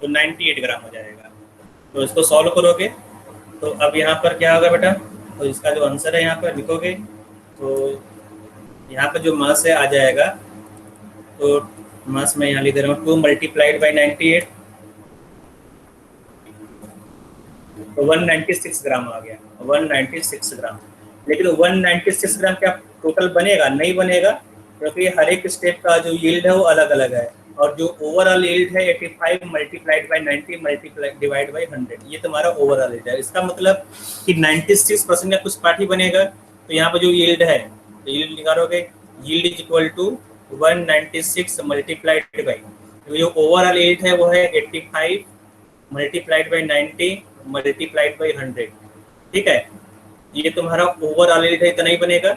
तो 98 ग्राम हो जाएगा। तो इसको सॉल्व करोगे तो अब यहाँ पर क्या होगा बेटा? तो इसका जो आंसर है यहाँ पर लिखोगे, तो यहाँ पर जो मास है आ जाएगा, तो मास मैं यहाँ लिख दे रहा हूँ 2 मल्टीप्लाइड बाई 98, तो 196 ग्राम आ गया, 196 ग्राम। लेकिन 196 ग्राम क्या टोटल बनेगा? नहीं बनेगा, क्योंकि हर एक स्टेप का जो यील्ड है वो अलग अलग है। और जो ओवरऑल यील्ड है 85 multiplied by 90 multiplied divide by 100, ये तुम्हारा ओवरऑल यील्ड है। इसका मतलब कि 96% का कुछ पार्ट ही बनेगा। तो यहाँ पर जो यील्ड है, तो यील्ड निकालोगे, yield is equal to 196 multiplied by, जो ओवरऑल यील्ड है वो है 85 मल्टीप्लाइड बाई 90 मल्टीप्लाइड बाई 100, ठीक है। ये तुम्हारा ओवरऑल यील्ड है, इतना ही बनेगा।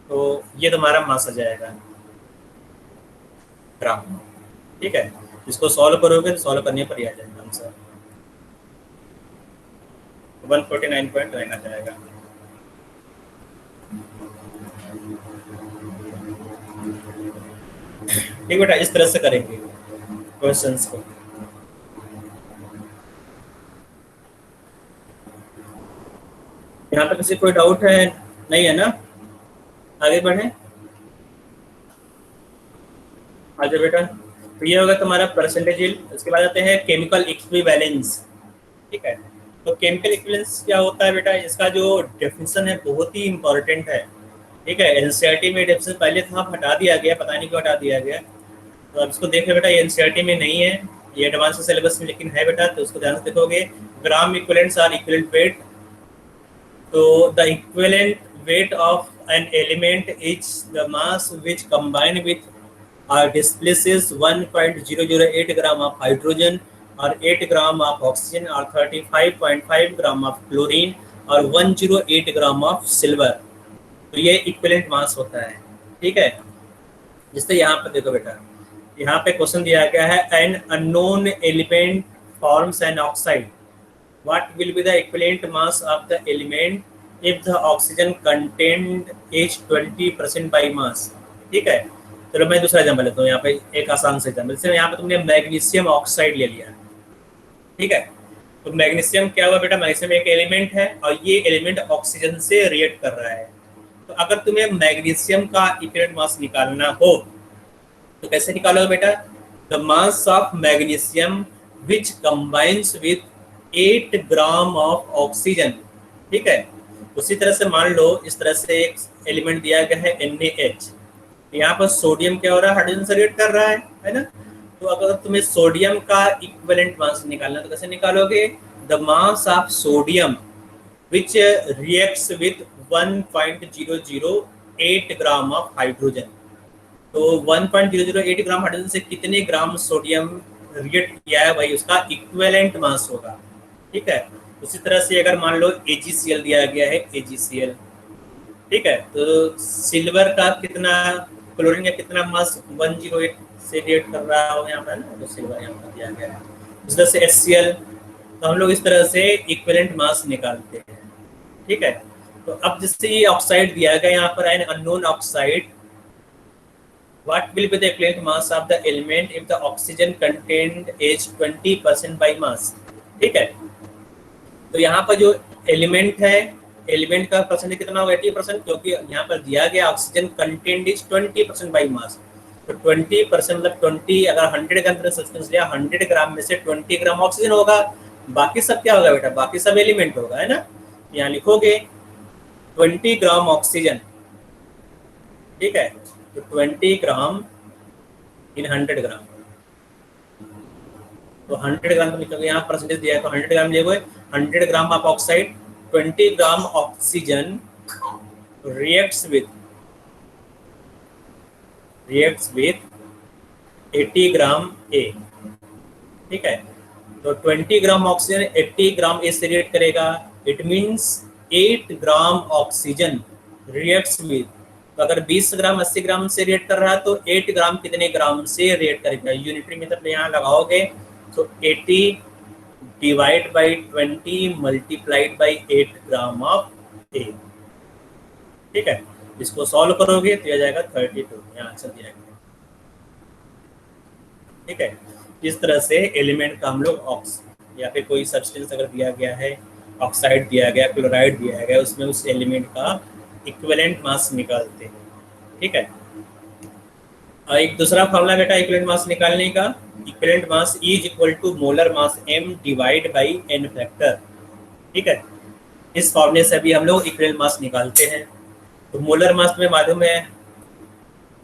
तो ये तुम्हारा मास आ जाएगा ग्राम, ठीक है। इसको सॉल्व करोगे तो सॉल्व करने पर ही आ जाएगा आंसर 149.9 आ जाएगा। ठीक बेटा, इस तरह से करेंगे क्वेश्चंस को। यहाँ पे किसी कोई डाउट है? नहीं है ना? आगे बढ़े, आगे बेटा। तो ये होगा तुम्हारा परसेंटेज यील्ड। उसके बाद आते हैं केमिकल इक्विवेलेंस, ठीक है। तो केमिकल इक्विवेलेंस क्या होता है बेटा, इसका जो डेफिनेशन है बहुत ही इंपॉर्टेंट है, ठीक है। एनसीईआरटी में डेफिनेशन पहले था, हटा दिया गया, पता नहीं क्यों हटा दिया गया। तो अब इसको देख लो बेटा, ये एनसीईआरटी में नहीं है, ये एडवांस सिलेबस में लेकिन है बेटा, तो उसको ध्यान से देखोगे। ग्राम इक्विवेलेंट्स आर इक्विवेलेंट वेट, तो the equivalent weight of an element is the mass which combined with or displaces 1.008 gram of hydrogen or 8 gram of oxygen or 35.5 gram of chlorine और 108 ग्राम ऑफ सिल्वर। तो ये equivalent mass होता है, ठीक है। जिससे यहाँ पर देखो बेटा, यहाँ पे क्वेश्चन दिया गया है, an unknown element forms an oxide, what will be the equivalent mass of the element if the oxygen contained is 20% by mass, ठीक है। चलो मैं दूसरा एग्जांपल लेता हूँ, यहाँ पे एक आसान से एग्जांपल। जैसे यहाँ पे तुमने मैग्नीशियम ऑक्साइड ले लिया, ठीक है। तो मैग्नीशियम क्या हुआ बेटा, मैग्नीशियम एक एलिमेंट है और ये एलिमेंट ऑक्सीजन से रिएक्ट कर रहा है। तो अगर तुम्हें मैग्नीशियम का इक्विवेलेंट मास निकालना हो तो कैसे निकालोगे बेटा, the mass of magnesium which combines with 8 gram of oxygen, ठीक है। उसी तरह से मान लो इस तरह से एक एलिमेंट दिया गया है NaH, यहाँ पर सोडियम क्या हो रहा है, हाइड्रोजन से रिएक्ट कर रहा है ना। तो अगर तुम्हें सोडियम का इक्विवेलेंट मास निकालना तो कैसे निकालोगे, the mass of sodium which reacts with 1.008 gram of hydrogen. तो 1.008 ग्राम हाइड्रोजन से कितने ग्राम सोडियम रिएक्ट किया है, वही उसका इक्विवेलेंट मास होगा, ठीक है। उसी तरह से अगर मान लो AgCl दिया गया है, AgCl, ठीक है। तो सिल्वर का कितना, क्लोरीन का कितना मास 108 से रिएक्ट कर रहा हो यहाँ पर ना, तो सिल्वर यहाँ पर दिया गया है। उस तरह से HCl, तो हम लोग इस तरह से इक्विवेलेंट मास निकालते हैं, ठीक है। तो अब जिससे ये ऑक्साइड दिया गया यहाँ पर, an unknown oxide, what will be the equivalent mass of the element if the oxygen contained is 20% by mass, ठीक है। तो यहाँ पर जो एलिमेंट है, एलिमेंट का परसेंटेज कितना होगा, 80%, क्योंकि यहाँ पर दिया गया oxygen content is 20% by mass. तो 20% मतलब 20, अगर 100 ग्राम सब्सटेंस लिया, 100 ग्राम में से 20 ग्राम ऑक्सीजन होगा, बाकी सब क्या होगा बेटा, बाकी सब एलिमेंट होगा, है ना। यहाँ लिखोगे 20 ग्राम ऑक्सीजन, ठीक है। तो 20 ग्राम इन 100 ग्राम, तो 100 ग्राम तो लिखोगे, यहाँ परसेंटेज दिया है तो 100 ग्राम लिखोगे, 100 gram of oxide, 20 gram oxygen reacts with 80 gram A, ठीक है। तो 20 ग्राम ऑक्सीजन 80 ग्राम A से रिएक्ट करेगा, it means 8 gram oxygen reacts with, तो अगर 20 ग्राम 80 ग्राम से रिएक्ट कर रहा है तो 8 ग्राम कितने ग्राम से रिएक्ट करेगा, यूनिटरी मेथड में यहाँ लगाओगे तो 80 divide by 20 multiplied by 8 gram of A, ठीक है। इसको सॉल्व करोगे तो यह जाएगा 32, यहाँ आंसर दिया गया, ठीक है। इस तरह से एलिमेंट का हम लोग ऑक्स या फिर कोई सब्सटेंस अगर दिया गया है, ऑक्साइड दिया गया, क्लोराइड दिया गया, उसमें उस एलिमेंट का इक्विवेलेंट मास निकालते हैं, ठीक है। और एक दूसरा फॉर्मूला बेटा इक्विवेलेंट मास निकालने का, equivalent mass is equal to molar mass m divide by n factor, ठीक है। इस फॉर्मूले से भी हम लोग इक्विवेलेंट मास निकालते हैं। तो मोलर मास में मालूम है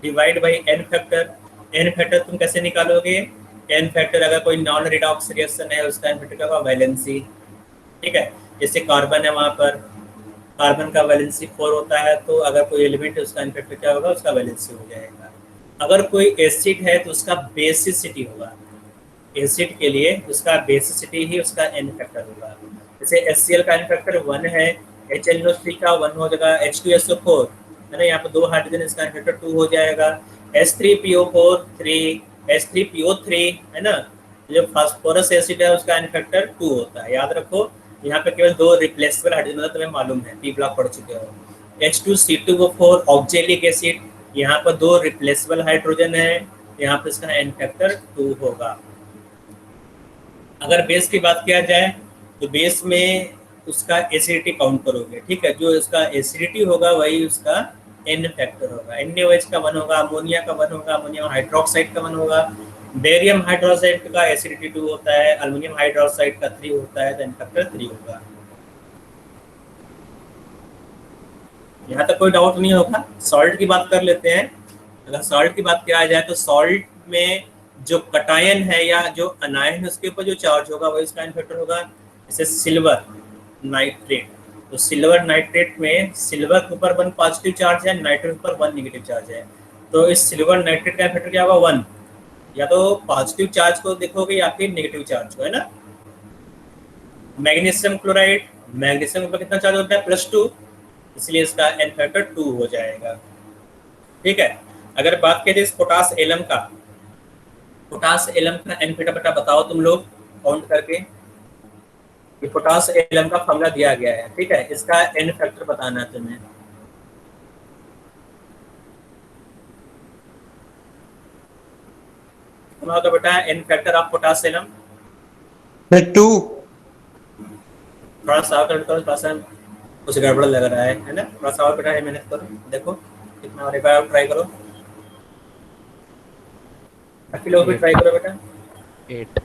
divide by n factor, n factor तुम कैसे निकालोगे, n फैक्टर अगर कोई नॉन रिडॉक्स रिएक्शन है उसका n फैक्टर क्या होगा, वैलेंसी, ठीक है। जैसे कार्बन है, वहाँ पर कार्बन का वैलेंसी 4 होता है, तो अगर कोई एलिमेंट है उसका n फैक्टर क्या होगा, उसका वैलेंसी हो जाएगा। अगर कोई एसिड है तो उसका बेसिसिटी होगा, एसिड के लिए उसका बेसिसिटी ही उसका n फैक्टर होगा। जैसे HCl का n फैक्टर 1 है, HNO3 का 1 हो जाएगा, H2SO4 है ना, यहाँ पर 2 हाइड्रोजन, इसका n फैक्टर 2 हो जाएगा, H3PO4 3, H3PO3 है ना, जो फास्फोरस एसिड है उसका n फैक्टर 2 होता है। याद रखो यहाँ पे केवल 2 रिप्लेसेबल हाइड्रोजन, तुम्हें मालूम है, पी ब्लॉक पढ़ चुके हो। H2C2O4 ऑक्जेलिक एसिड, यहाँ पर 2 रिप्लेसेबल हाइड्रोजन है, यहाँ पर इसका n फैक्टर 2 होगा। अगर बेस की बात किया जाए तो बेस में उसका एसिडिटी काउंट करोगे, ठीक है। जो उसका एसिडिटी होगा वही उसका n फैक्टर होगा। NaOH का 1 होगा, अमोनिया का 1 होगा, अमोनिया हाइड्रोक्साइड का 1 होगा, बेरियम हाइड्रोक्साइड का एसिडिटी 2 होता है, अल्युमिनियम हाइड्रोक्साइड का 3 होता है, तो n फैक्टर 3 होगा। यहाँ तक कोई डाउट नहीं होगा। सॉल्ट की बात कर लेते हैं। अगर सॉल्ट की बात किया जाए तो सॉल्ट में जो कटायन है या जो अनायन है उसके ऊपर जो चार्ज होगा वही इसका फैक्टर होगा। जैसे सिल्वर नाइट्रेट, तो सिल्वर नाइट्रेट में सिल्वर के ऊपर 1 पॉजिटिव चार्ज है, नाइट्रेट के ऊपर 1 नेगेटिव चार्ज है। तो इस सिल्वर नाइट्रेट का फैक्टर क्या होगा 1, या तो पॉजिटिव चार्ज को देखोगे या फिर नेगेटिव चार्ज को, है ना। मैग्नीशियम क्लोराइड, मैग्नीशियम के ऊपर कितना चार्ज होता है +2, इसलिए इसका n फैक्टर 2 हो जाएगा। ठीक है। अगर बात करें इस पोटास एलम का, पोटास एलम का n फैक्टर बेटा बताओ तुम लोग काउंट करके। ये पोटास एलम का फॉर्मूला दिया गया है, ठीक है। इसका n फैक्टर बताना है तुम्हें। तुम्हारा बेटा n factor of potash alum
2।
थोड़ा सा कर करो, थोड़ा सा कुछ गड़बड़ लग रहा है ना। थोड़ा सा और बेटा है, मेहनत करो, देखो कितना और एक बार ट्राई करो। बाकी लोग भी ट्राई करो बेटा।
8।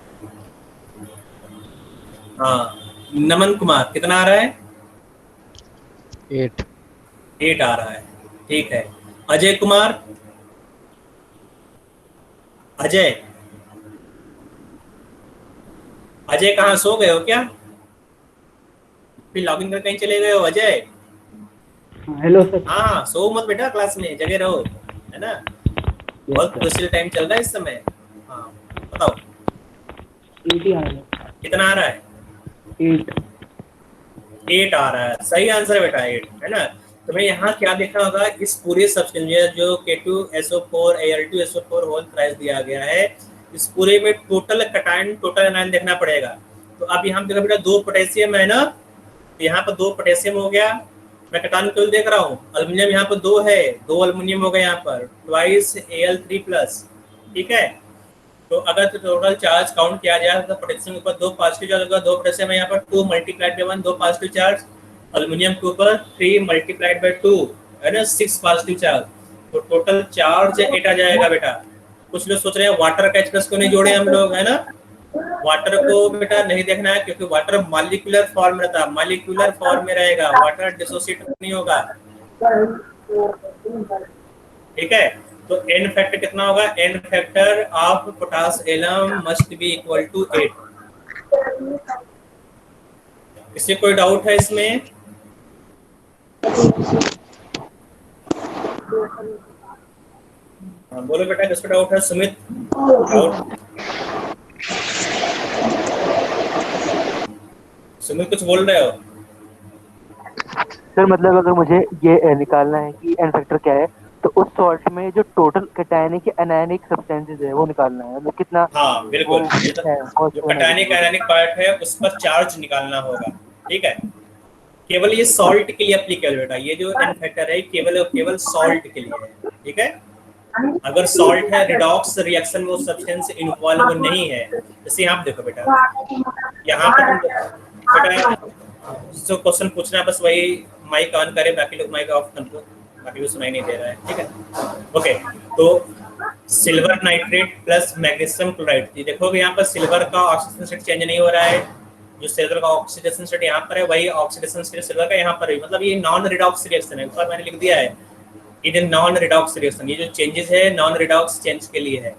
हाँ, नमन कुमार कितना आ रहा है?
8
8 आ रहा है, ठीक है। अजय कुमार, अजय, अजय कहाँ, सो गए हो क्या? फिर लॉगिन कर कहीं चले गए हो अजय?
Hello sir.
हाँ, सो मत बेटा, क्लास में जगह रहो, है ना। बहुत क्रूशियल टाइम चल रहा है इस समय। हाँ बताओ,
8 आ रहा है।
कितना आ रहा है? 8 आ रहा है, सही आंसर बेटा 8, है ना। तुम्हें यहाँ क्या देखना होगा, इस पूरे सब्सटेंस जो K2SO4 Al2SO4 होल थ्राइस दिया गया है, इस पूरे में टोटल कटायन, टोटल एनायन देखना पड़ेगा। तो अब यहाँ देखो बेटा 2 पोटेशियम है ना, यहाँ पर 2 पोटेशियम हो गया। मैं कटायन केवल देख रहा हूँ। अल्युमिनियम यहाँ पर 2 है, 2 अल्युमिनियम हो गए यहाँ पर, ट्वाइस Al3+, ठीक है। तो अगर टोटल चार्ज काउंट किया जाए तो पोटेशियम के ऊपर 2 पॉजिटिव चार्ज होगा, 2 पोटेशियम है यहाँ पर, 2 multiplied by 1, 2 positive charge. Aluminium के ऊपर 3 मल्टीप्लाइड बाय 2, है ना, 6 पॉजिटिव चार्ज। तो टोटल चार्ज 8 आ जाएगा बेटा। कुछ लोग सोच रहे हैं वाटर का H+ को नहीं जोड़े हम लोग, है ना। वाटर को बेटा नहीं देखना है, क्योंकि वाटर मॉलिक्यूलर फॉर्म रहता है, मॉलिक्यूलर फॉर्म में रहेगा, वाटर डिसोसिएट नहीं होगा, ठीक है। तो n फैक्टर कितना होगा? n factor of potash alum must be equal to 8। किसी कोई डाउट है इसमें? हाँ बोलो बेटा, किसको डाउट है? सुमित, डाउट? सुमित कुछ बोल रहे हो?
सर मतलब अगर मुझे ये निकालना है कि एन फैक्टर क्या है, तो उस सॉल्ट में जो टोटल कैटायनिक एनायनिक सब्सटेंसेस है वो निकालना है, मतलब कितना।
हाँ बिल्कुल, जो कैटायनिक आयनिक पार्ट है उस पर चार्ज निकालना होगा, ठीक है। केवल ये सॉल्ट के लिए एप्लीकेबल बेटा, ये जो एन फैक्टर है केवल सॉल्ट के लिए है, ठीक है। अगर सॉल्ट है, रिडॉक्स रिएक्शन में वो सब्सटेंस इन्वॉल्व नहीं है। जैसे यहाँ देखो बेटा, यहाँ पर तुम बेटा जो क्वेश्चन पूछना है बस वही माइक ऑन करे, बाकी लोग माइक ऑफ कर दो, बाकी लोग सुनाई नहीं दे रहा है, ठीक है। ओके, तो silver nitrate plus magnesium chloride, देखोगे यहाँ पर सिल्वर का ऑक्सीडेशन स्टेट चेंज नहीं हो रहा है। जो सिल्वर का ऑक्सीडेशन स्टेट यहाँ पर है वही ऑक्सीडेशन स्टेट सिल्वर का यहाँ पर है, मतलब ये नॉन रिडॉक्स रिएक्शन है। ऊपर मैंने लिख दिया है it is non redox reaction. ये जो चेंजेस है नॉन रिडॉक्स चेंज के लिए है,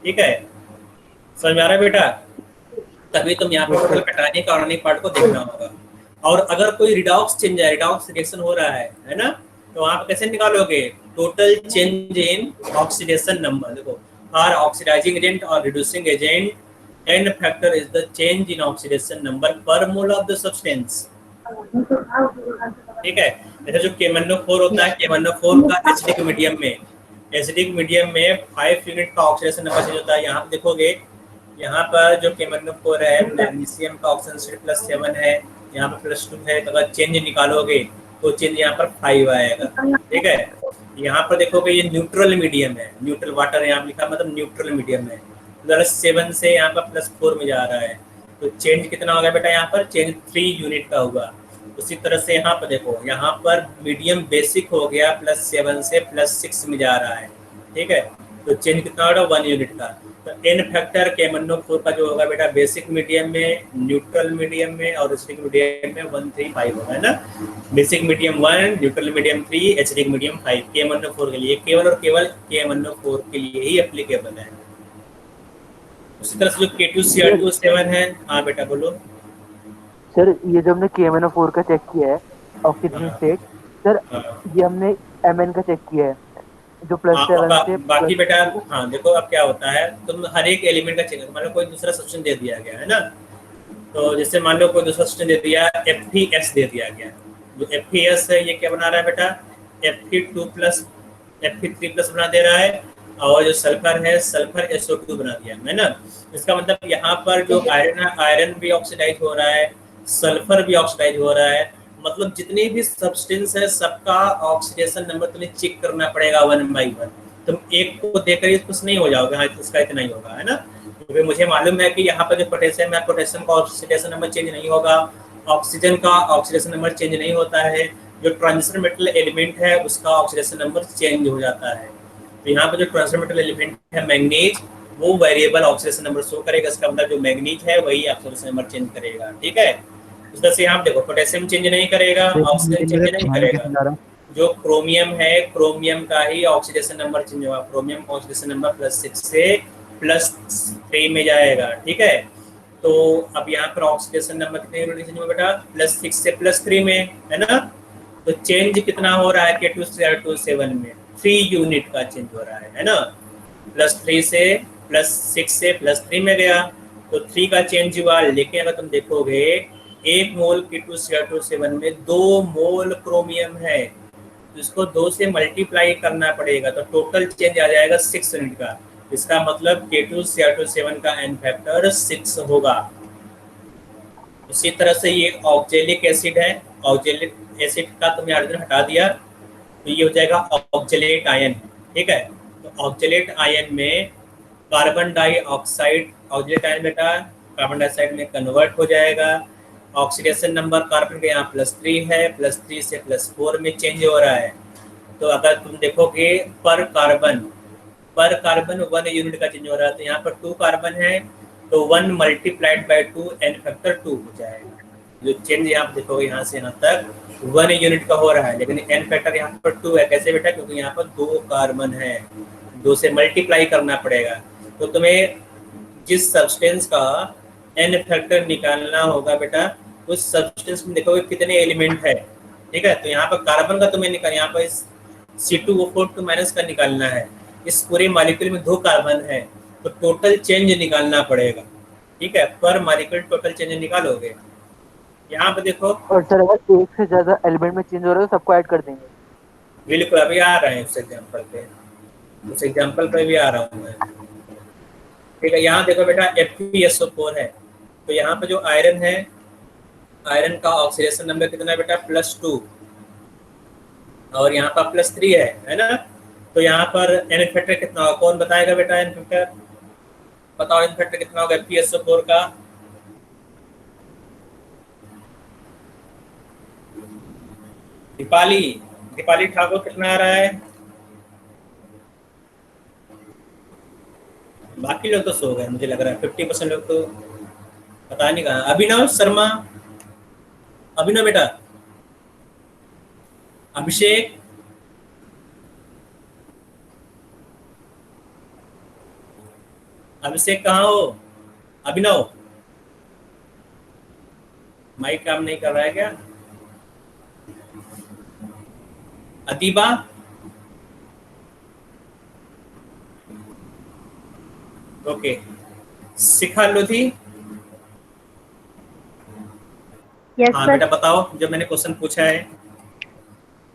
ठीक है। समझ में आ रहा है बेटा? तभी तुम यहाँ पे टोटल कैटायनिक और आयनिक पार्ट को देखना होगा। और अगर कोई रिडॉक्स चेंज है, रिडॉक्स रिएक्शन हो रहा है ना, तो आप कैसे निकालोगे? Total change in oxidation number. देखो, आर ऑक्सीडाइजिंग एजेंट और reducing agent, n factor is the change in oxidation number per mole of the substance, ठीक है। जैसे जो KMnO4 होता है, KMnO4 का एसिडिक मीडियम में 5 यूनिट का ऑक्सीडेशन नंबर चेंज होता है। यहाँ पे देखोगे, यहाँ पर जो KMnO4 है, मैग्नीशियम का ऑक्सीडेशन स्टेट +7 है, यहाँ पर +2 है। तो अगर चेंज निकालोगे तो चेंज यहाँ पर 5 आएगा, ठीक है। यहाँ पर देखोगे ये न्यूट्रल मीडियम है, न्यूट्रल वाटर यहाँ लिखा, मतलब न्यूट्रल मीडियम है। +7 से यहाँ पर +4 में जा रहा है, तो चेंज कितना होगा बेटा? यहाँ पर चेंज 3 यूनिट का होगा। उसी तरह से यहाँ पर देखो, यहाँ पर मीडियम बेसिक हो गया, +7 से +6 में जा रहा है, ठीक है। तो चेंज कितना होगा? 1 यूनिट का। तो एन फैक्टर KMnO4 का जो होगा बेटा बेसिक मीडियम में, न्यूट्रल मीडियम में और एसिडिक मीडियम में 135 होगा, है ना। Basic medium 1, neutral medium 3, acidic medium 5 KMnO4 के लिए, केवल और केवल KMnO4 के लिए ही एप्लीकेबल है। उसी तरह से जो K2Cr2 7 है, हाँ बेटा बोलो।
सर ये जो हमने KMnO4 का चेक किया है ऑक्सीजन
हाँ,
स्टेट, सर
हाँ,
ये हमने Mn का चेक किया है जो +7 से
बाकी बेटा हाँ देखो अब क्या होता है, तुम हर एक एलिमेंट का चेक, मान लो कोई दूसरा सब्सटेंस दे दिया गया है ना, तो जैसे मान लो कोई दूसरा सब्सटेंस दे दिया FeS दे दिया गया, जो FeS है ये क्या बना रहा है बेटा Fe2 प्लस Fe3 प्लस बना दे रहा है, और जो सल्फर है सल्फर SO2 बना दिया है ना। इसका मतलब यहाँ पर जो आयरन है आयरन भी ऑक्सीडाइज हो रहा है, सल्फर भी ऑक्सीडाइज हो रहा है, मतलब जितने भी सब्सटेंस है सबका ऑक्सीडेशन नंबर तुम्हें चेक करना पड़ेगा 1 by 1। तुम एक को देखकर ही खुश नहीं हो जाओगे हाँ इसका इतना ही होगा, है ना। क्योंकि मुझे मालूम है कि यहाँ पर जो पोटेशियम है पोटेशियम का ऑक्सीडेशन नंबर चेंज नहीं होगा, ऑक्सीजन का ऑक्सीडेशन नंबर चेंज नहीं होता है, जो ट्रांजिशन मेटल एलिमेंट है उसका ऑक्सीडेशन नंबर चेंज हो जाता है। तो यहाँ पर जो ट्रांजिशन मेटल एलिमेंट है मैंगनीज, वो वेरिएबल ऑक्सीडेशन नंबर शो करेगा, इसका मतलब जो मैंगनीज है वही ऑक्सीडेशन नंबर चेंज करेगा, ठीक है। इस तरह से यहाँ देखो पोटेशियम चेंज नहीं करेगा, ऑक्सीजन चेंज नहीं करेगा, जो क्रोमियम है क्रोमियम का ही ऑक्सीडेशन नंबर चेंज होगा, क्रोमियम ऑक्सीडेशन नंबर +6 से +3 में जाएगा, ठीक है। तो अब यहाँ पर ऑक्सीडेशन नंबर कितने चेंज होगा बेटा +6 से +3 में, है ना। तो चेंज कितना हो रहा है K2Cr2 7 में 3 यूनिट का चेंज हो रहा है ना। +3 से +6 से +3 में गया तो 3 का चेंज हुआ, लेकिन अगर तुम देखोगे 1 मोल K2Cr2 7 में 2 मोल क्रोमियम है, तो इसको 2 से मल्टीप्लाई करना पड़ेगा, तो टोटल चेंज आ जाएगा 6 यूनिट का। इसका मतलब K2Cr2 7 का एन फैक्टर 6 होगा। उसी तरह से ये ऑक्जेलिक एसिड है, ऑक्जेलिक एसिड का तुमने हाइड्रोजन हटा दिया तो ये हो जाएगा ऑक्जेलेट आयन, ठीक है। तो ऑक्जेलेट आयन में कार्बन डाइऑक्साइड, ऑक्जेलेट आयन बेटा कार्बन डाइऑक्साइड में कन्वर्ट हो जाएगा, ऑक्सीडेशन नंबर कार्बन का यहाँ +3 है, +3 से +4 में चेंज हो रहा है। तो अगर तुम देखोगे पर कार्बन 1 यूनिट का चेंज हो रहा है, तो यहाँ पर 2 कार्बन है तो 1 मल्टीप्लाइड बाय 2 एन फैक्टर 2 हो जाएगा। जो चेंज यहाँ देखोगे यहाँ से यहाँ तक 1 यूनिट का हो रहा है, लेकिन एन फैक्टर यहाँ पर 2 है। कैसे बेटा, क्योंकि यहाँ पर 2 कार्बन है, 2 से मल्टीप्लाई करना पड़ेगा। तो तुम्हें जिस सब्सटेंस का एन फैक्टर निकालना होगा बेटा, उस सब्सटेंस में देखोगे कितने एलिमेंट है, ठीक है। तो यहाँ पर कार्बन का तुम्हें निकाल, यहाँ पर C2O4 माइनस का निकालना है, इस पूरे मॉलिक्यूल में 2 कार्बन है, तो टोटल चेंज निकालना पड़ेगा, ठीक है। पर मॉलिक्यूल टोटल चेंज निकालोगे, यहाँ पे देखो।
और सर अगर एक से ज्यादा एलिमेंट में चेंज हो रहा है तो सबको ऐड कर देंगे।
बिल्कुल, अभी आ रहे हैं उस एग्जांपल पे भी आ रहा हूँ मैं, ठीक है। यहाँ देखो बेटा FeSO4 है, तो यहाँ पे जो आयरन है, आयरन का ऑक्सीडेशन नंबर कितना है बेटा +2, और यहाँ पर +3 है ना। तो यहाँ पर एन फैक्टर कितना होगा, कौन बताएगा बेटा एन फैक्टर, बताओ एन फैक्टर कितना होगा FeSO4 का। दीपाली ठाकुर कितना आ रहा है, बाकी लोग तो सो गए मुझे लग रहा है, 50% लोग तो पता नहीं कहा। अभिनव शर्मा, अभिनव बेटा, अभिषेक, अभिषेक कहाँ हो, अभिनव माइक काम नहीं कर रहा है क्या। अदीबा, ओके। शिखा लोधी, हाँ बेटा बताओ, जो मैंने क्वेश्चन पूछा है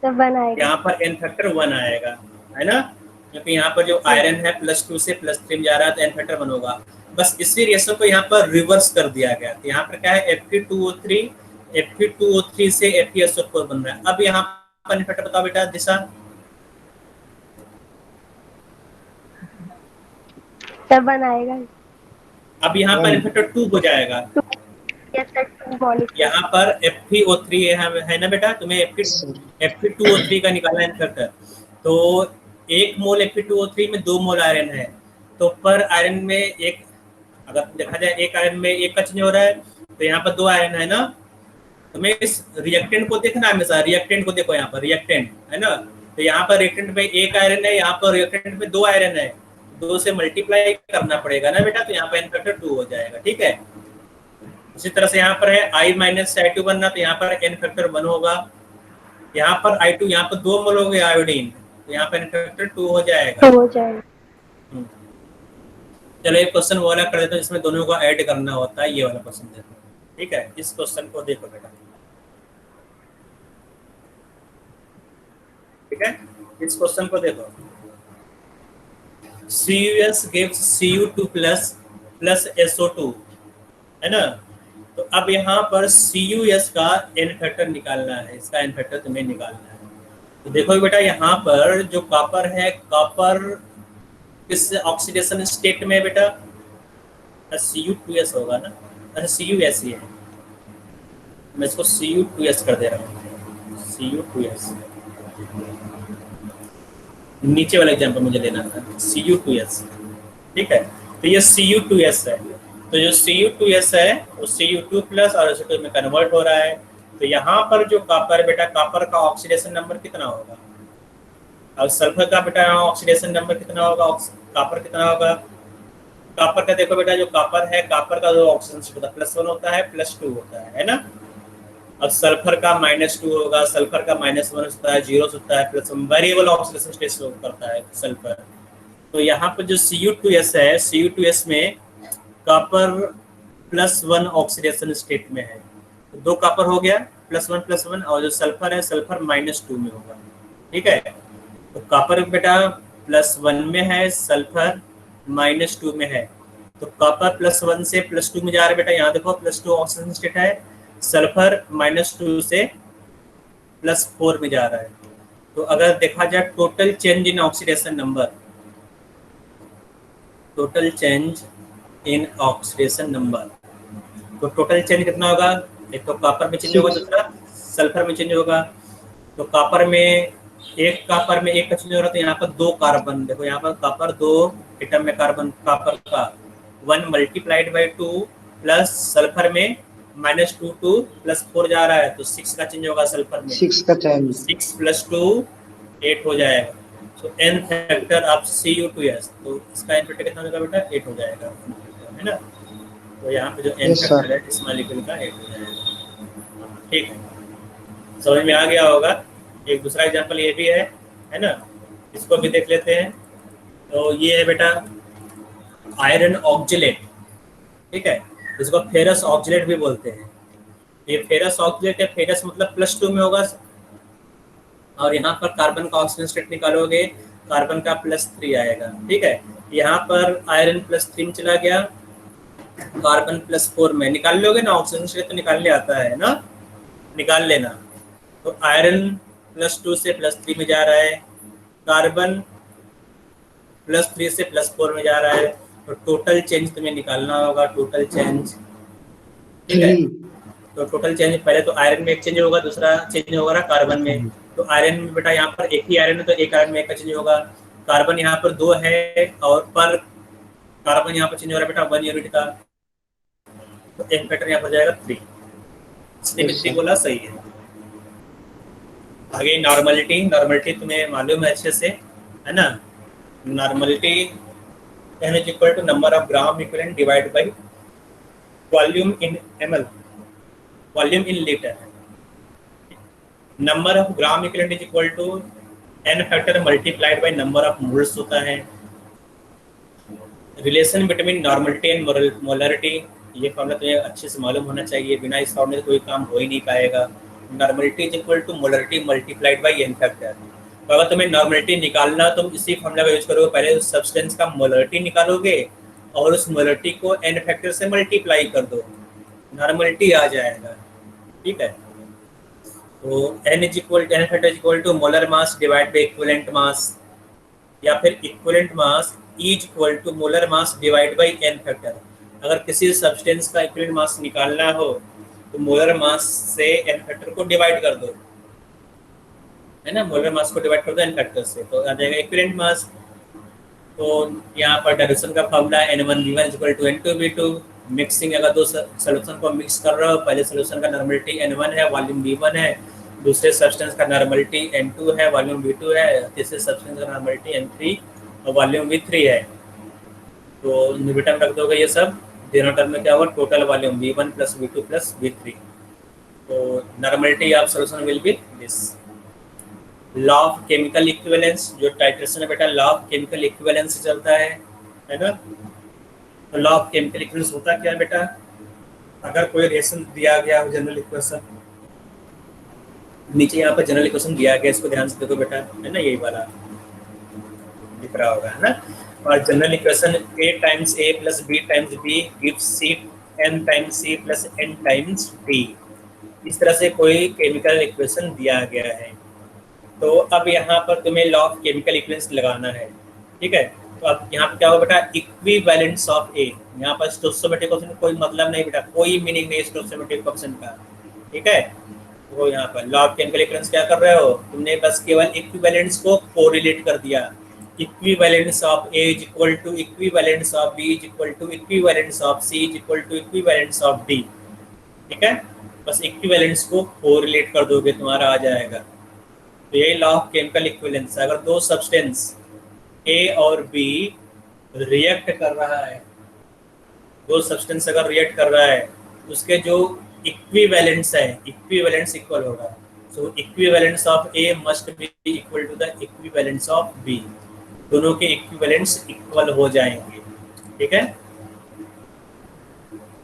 तो 1 आएगा,
यहाँ पर एन फैक्टर 1 आएगा, है ना। क्योंकि यहाँ पर जो आयरन है +2 से +3 में जा रहा है, तो एन फैक्टर 1 होगा। बस इसी रिएक्शन को यहाँ पर रिवर्स कर दिया गया। तो यहाँ पर क्या है Fe2O3 से FeSO4 बन रहा है। अब यहाँ पर एन फैक्टर बताओ बेटा दिशा,
तब 1 आएगा।
अब यहाँ पर एन फैक्टर 2 हो जाएगा। यहाँ पर FeO3 है ना बेटा, तुम्हें Fe2O3 का निकालना है एन फैक्टर। तो 1 मोल Fe2O3 में 2 मोल आयरन है, तो पर आयरन में एक, अगर देखा जाए एक आयरन में एक का चेंज हो रहा है, तो यहाँ पर 2 आयरन है ना, तो मैं इस रिएक्टेंट को देखना हमेशा, रिएक्टेंट को देखो, यहाँ पर रिएक्टेंट है ना, तो यहाँ पर रिएक्टेंट में एक आयरन है, यहाँ पर रिएक्टेंट में 2 आयरन है, 2 से मल्टीप्लाई करना पड़ेगा ना बेटा, तो यहाँ पर n फैक्टर 2 हो जाएगा। ठीक है, उसी तरह से यहाँ पर है I माइनस I2 बनना, तो यहाँ पर n फैक्टर 1 होगा, यहाँ पर I2, यहाँ पर 2 मोल हो गए आयोडीन, तो यहाँ पर n फैक्टर 2 हो जाएगा।
हो जाएगा।
चलो एक क्वेश्चन वो वाला कर देता हूँ जिसमें दोनों को ऐड करना होता है, ये वाला क्वेश्चन देखो। ठीक है, इस क्वेश्चन को देखो बेटा। ठीक है, इस क्वेश्चन को देखो। CuS gives Cu2 plus SO2 है ना, तो अब यहाँ पर CuS का n फैक्टर निकालना है, इसका n फैक्टर तुम्हें निकालना है। तो देखो बेटा यहाँ पर जो कॉपर है, कॉपर किस ऑक्सीडेशन स्टेट में बेटा, Cu2S होगा ना, अच्छा CuS ही है, मैं इसको Cu2S कर दे रहा हूँ, Cu2S। नीचे वाला एग्जाम्पल मुझे लेना था, Cu2S। ठीक है, तो ये Cu2S है, तो जो Cu2S है वो Cu2 प्लस और SO2 में कन्वर्ट हो रहा है। तो यहाँ पर जो कॉपर बेटा, कॉपर का ऑक्सीडेशन नंबर कितना होगा, और सल्फर का बेटा ऑक्सीडेशन नंबर कितना होगा, कॉपर कितना होगा, कॉपर का देखो बेटा, जो कॉपर है, कॉपर का जो ऑक्सीजन स्टेट होता है +1 होता है, +2 होता है ना, और सल्फर का -2 होगा, सल्फर का -1 होता है, 0 होता है, +1 वेरिएबल ऑक्सीडेशन स्टेट शो करता है सल्फर। तो यहाँ पर जो Cu2S है, Cu2S में कॉपर +1 ऑक्सीडेशन स्टेट में है, तो 2 कॉपर हो गया, +1 और जो सल्फर है, सल्फर -2 में होगा। ठीक है, तो कॉपर बेटा +1 में है, सल्फर -2 में है, तो कॉपर +1 से +2 में जा रहा है बेटा, यहाँ देखो +2 ऑक्सीजन स्टेट है, सल्फर -2 से +4 में जा रहा है। तो अगर देखा जाए total change in oxidation number, total change in oxidation number, तो टोटल चेंज कितना होगा, एक तो कॉपर में चेंज होगा, दूसरा सल्फर में चेंज होगा। तो कॉपर में एक कॉपर में एक का चेंज हो रहा है, तो यहाँ पर 2 कार्बन, देखो यहाँ पर कॉपर 2 एटम में कार्बन, कॉपर का 1 मल्टीप्लाइड बाई 2 प्लस सल्फर में -2 2 +4 जा रहा है, तो 6 का चेंज होगा सल्फर में,
6 का चेंज,
6 + 2 8 हो जाएगा। तो n फैक्टर ऑफ Cu2S, तो इसका n फैक्टर कितना होगा बेटा, 8 हो जाएगा, है ना। तो यहाँ पे जो n फैक्टर है इस मॉलिक्यूल का 8 हो जाएगा। ठीक है, समझ में आ गया होगा। एक दूसरा एग्जांपल ये भी है ना, इसको भी देख लेते हैं। तो ये है बेटा आयरन ऑक्जेलेट। ठीक है, इसको फेरस ऑक्जेलेट भी बोलते हैं। ये फेरस ऑक्जेलेट है, फेरस मतलब +2 में होगा, और यहाँ पर कार्बन का ऑक्सीजन स्टेट निकालोगे, कार्बन का +3 आएगा। ठीक है, यहाँ पर आयरन +3 में चला गया, कार्बन +4 में निकाल लोगे ना, ऑक्सीजन स्टेट तो निकालने आता है ना, निकाल लेना। तो आयरन +2 से +3 में जा रहा है, कार्बन +3 से +4 में जा रहा है, तो टोटल चेंज तुम्हें निकालना होगा, टोटल चेंज। ठीक है, तो टोटल चेंज पहले तो आयरन में एक चेंज होगा, दूसरा चेंज होगा कार्बन में। तो आयरन में बेटा यहाँ पर एक ही आयरन है, तो एक आयरन में एक का चेंज होगा, कार्बन यहाँ पर 2 है, और पर कार्बन यहाँ पर चेंज हो रहा है बेटा 1 यूनिट का, तो n फैक्टर यहाँ पर जाएगा 3, इसलिए मैं 3 बोला, सही है। आगे नॉर्मलिटी, नॉर्मलिटी तुम्हें मालूम है अच्छे से, है ना। Normality n = number of gram equivalent divide by volume in ml, volume in litre. Number of gram equivalent = n factor multiplied by number of moles होता है। Relation between normality and molarity, ये फॉर्मूला तुम्हें अच्छे से मालूम होना चाहिए, बिना इस फॉर्मूले से कोई काम हो ही नहीं पाएगा। Normality = molarity multiplied bye n factor. तो अगर तुम्हें नॉर्मलिटी निकालना, तुम इसी फॉर्मूला का यूज करोगे, पहले उस सब्सटेंस का मोलरिटी निकालोगे और उस मोलरिटी को n फैक्टर से मल्टीप्लाई कर दो, नॉर्मलिटी आ जाएगा। ठीक है, तो n factor = molar mass divide by equivalent mass, या फिर equivalent mass = molar mass divide bye n factor. अगर किसी सब्सटेंस का इक्विवेलेंट मास निकालना हो तो मोलर मास से n फैक्टर को डिवाइड कर दो, है ना, मोलर मास को डिवाइड कर दो n फैक्टर से, तो आ जाएगा इक्विवेलेंट मास। तो यहाँ पर डायरेक्शन का फॉर्मूला N1V1 = N2V2। मिक्सिंग, अगर दो सोल्यूशन को मिक्स कर रहे हो, पहले सोल्यूशन का नॉर्मलिटी N1 है, वॉल्यूम V1 है, दूसरे सब्सटेंस का नॉर्मलिटी N2 है, वॉल्यूम V2 है, तीसरे सब्सटेंस का नॉर्मलिटी N3 और वॉल्यूम V3 है। तो न्यूटन रख दोगे ये सब, दोनों टर्म में क्या होगा, total volume V1 + V2 + V3। तो normality of solution will be this. Law of chemical equivalence, जो टाइट्रेशन है बेटा लॉ ऑफ केमिकल इक्विवेलेंस से चलता है ना। तो लॉ ऑफ केमिकल इक्विवेलेंस होता क्या है बेटा, अगर कोई रिएक्शन दिया गया हो, जनरल इक्वेशन नीचे यहाँ पर जनरल इक्वेशन दिया गया, इसको ध्यान से देखो बेटा, है ना, यही वाला दिख रहा होगा, है ना। और general equation A × A + B × B gives C n × C + n × D। इस तरह से कोई केमिकल इक्वेशन दिया गया है। तो अब यहाँ पर तुम्हें लॉ ऑफ केमिकल इक्विवेलेंस लगाना है, ठीक है। तो अब यहाँ पर क्या होगा बेटा, इक्विवेलेंस ऑफ ए। यहाँ पर स्टोइचोमेट्रिक क्वेश्चन कोई मतलब नहीं बेटा, कोई मीनिंग नहीं स्टोइचोमेट्रिक क्वेश्चन का, ठीक है। वो यहाँ पर लॉ ऑफ केमिकल इक्विवेलेंस क्या कर रहे हो, तुमने बस केवल इक्विवेलेंस को कोरिलेट कर दिया। Equivalence of A = equivalence of B = equivalence of C = equivalence of D, ठीक है। बस इक्विवेलेंस को कोरिलेट कर दोगे, तुम्हारा आ जाएगा। तो यही लॉ ऑफ केमिकल इक्विवेलेंस। अगर दो सब्सटेंस A और B रिएक्ट कर रहा है, दो सब्सटेंस अगर रिएक्ट कर रहा है, उसके जो इक्विवेलेंस है, इक्विवेलेंस इक्वल होगा। So equivalence of A must be equal to the equivalence of B। दोनों के इक्विवेलेंस इक्वल हो जाएंगे, ठीक है।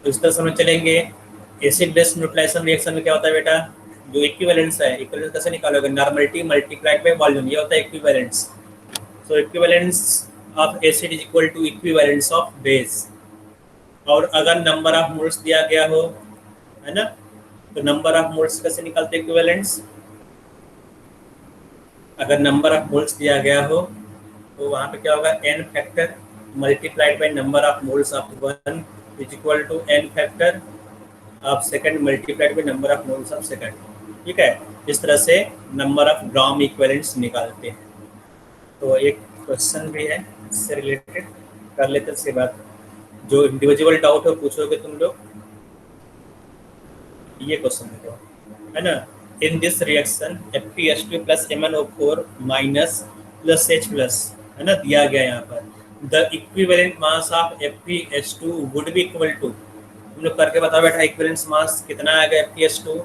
तो इस तरह समझ चलेंगे। एसिड बेस न्यूट्रलाइजेशन रिएक्शन में क्या होता है बेटा, जो इक्विवेलेंस है, इक्विवेलेंस कैसे निकालोगे, नॉर्मलिटी मल्टीप्लाइड बाय वॉल्यूम, ये होता है equivalence. So equivalence of acid = equivalence of base. और अगर नंबर ऑफ मोल्स दिया गया हो, है ना, तो नंबर ऑफ मोल्स कैसे निकालते हैं इक्विवेलेंस। अगर नंबर ऑफ मोल्स दिया गया हो तो वहाँ पे क्या होगा, n factor multiplied by number of moles of 1 = n factor of second multiplied by number of moles of second, ठीक है। इस तरह से नंबर ऑफ ग्राम इक्विवेलेंट्स निकालते हैं। तो एक क्वेश्चन भी है इससे रिलेटेड, कर लेते हैं इसके बाद। जो इंडिविजुअल डाउट हो पूछोगे तुम लोग, ये क्वेश्चन देखो, है ना। In this reaction FeS2 + MnO4 - H+, है ना, दिया गया यहाँ पर। The equivalent mass of FeS2 would be equal to, तुम लोग करके बताओ बेटा, इक्विवेलेंट मास कितना आएगा FeS2।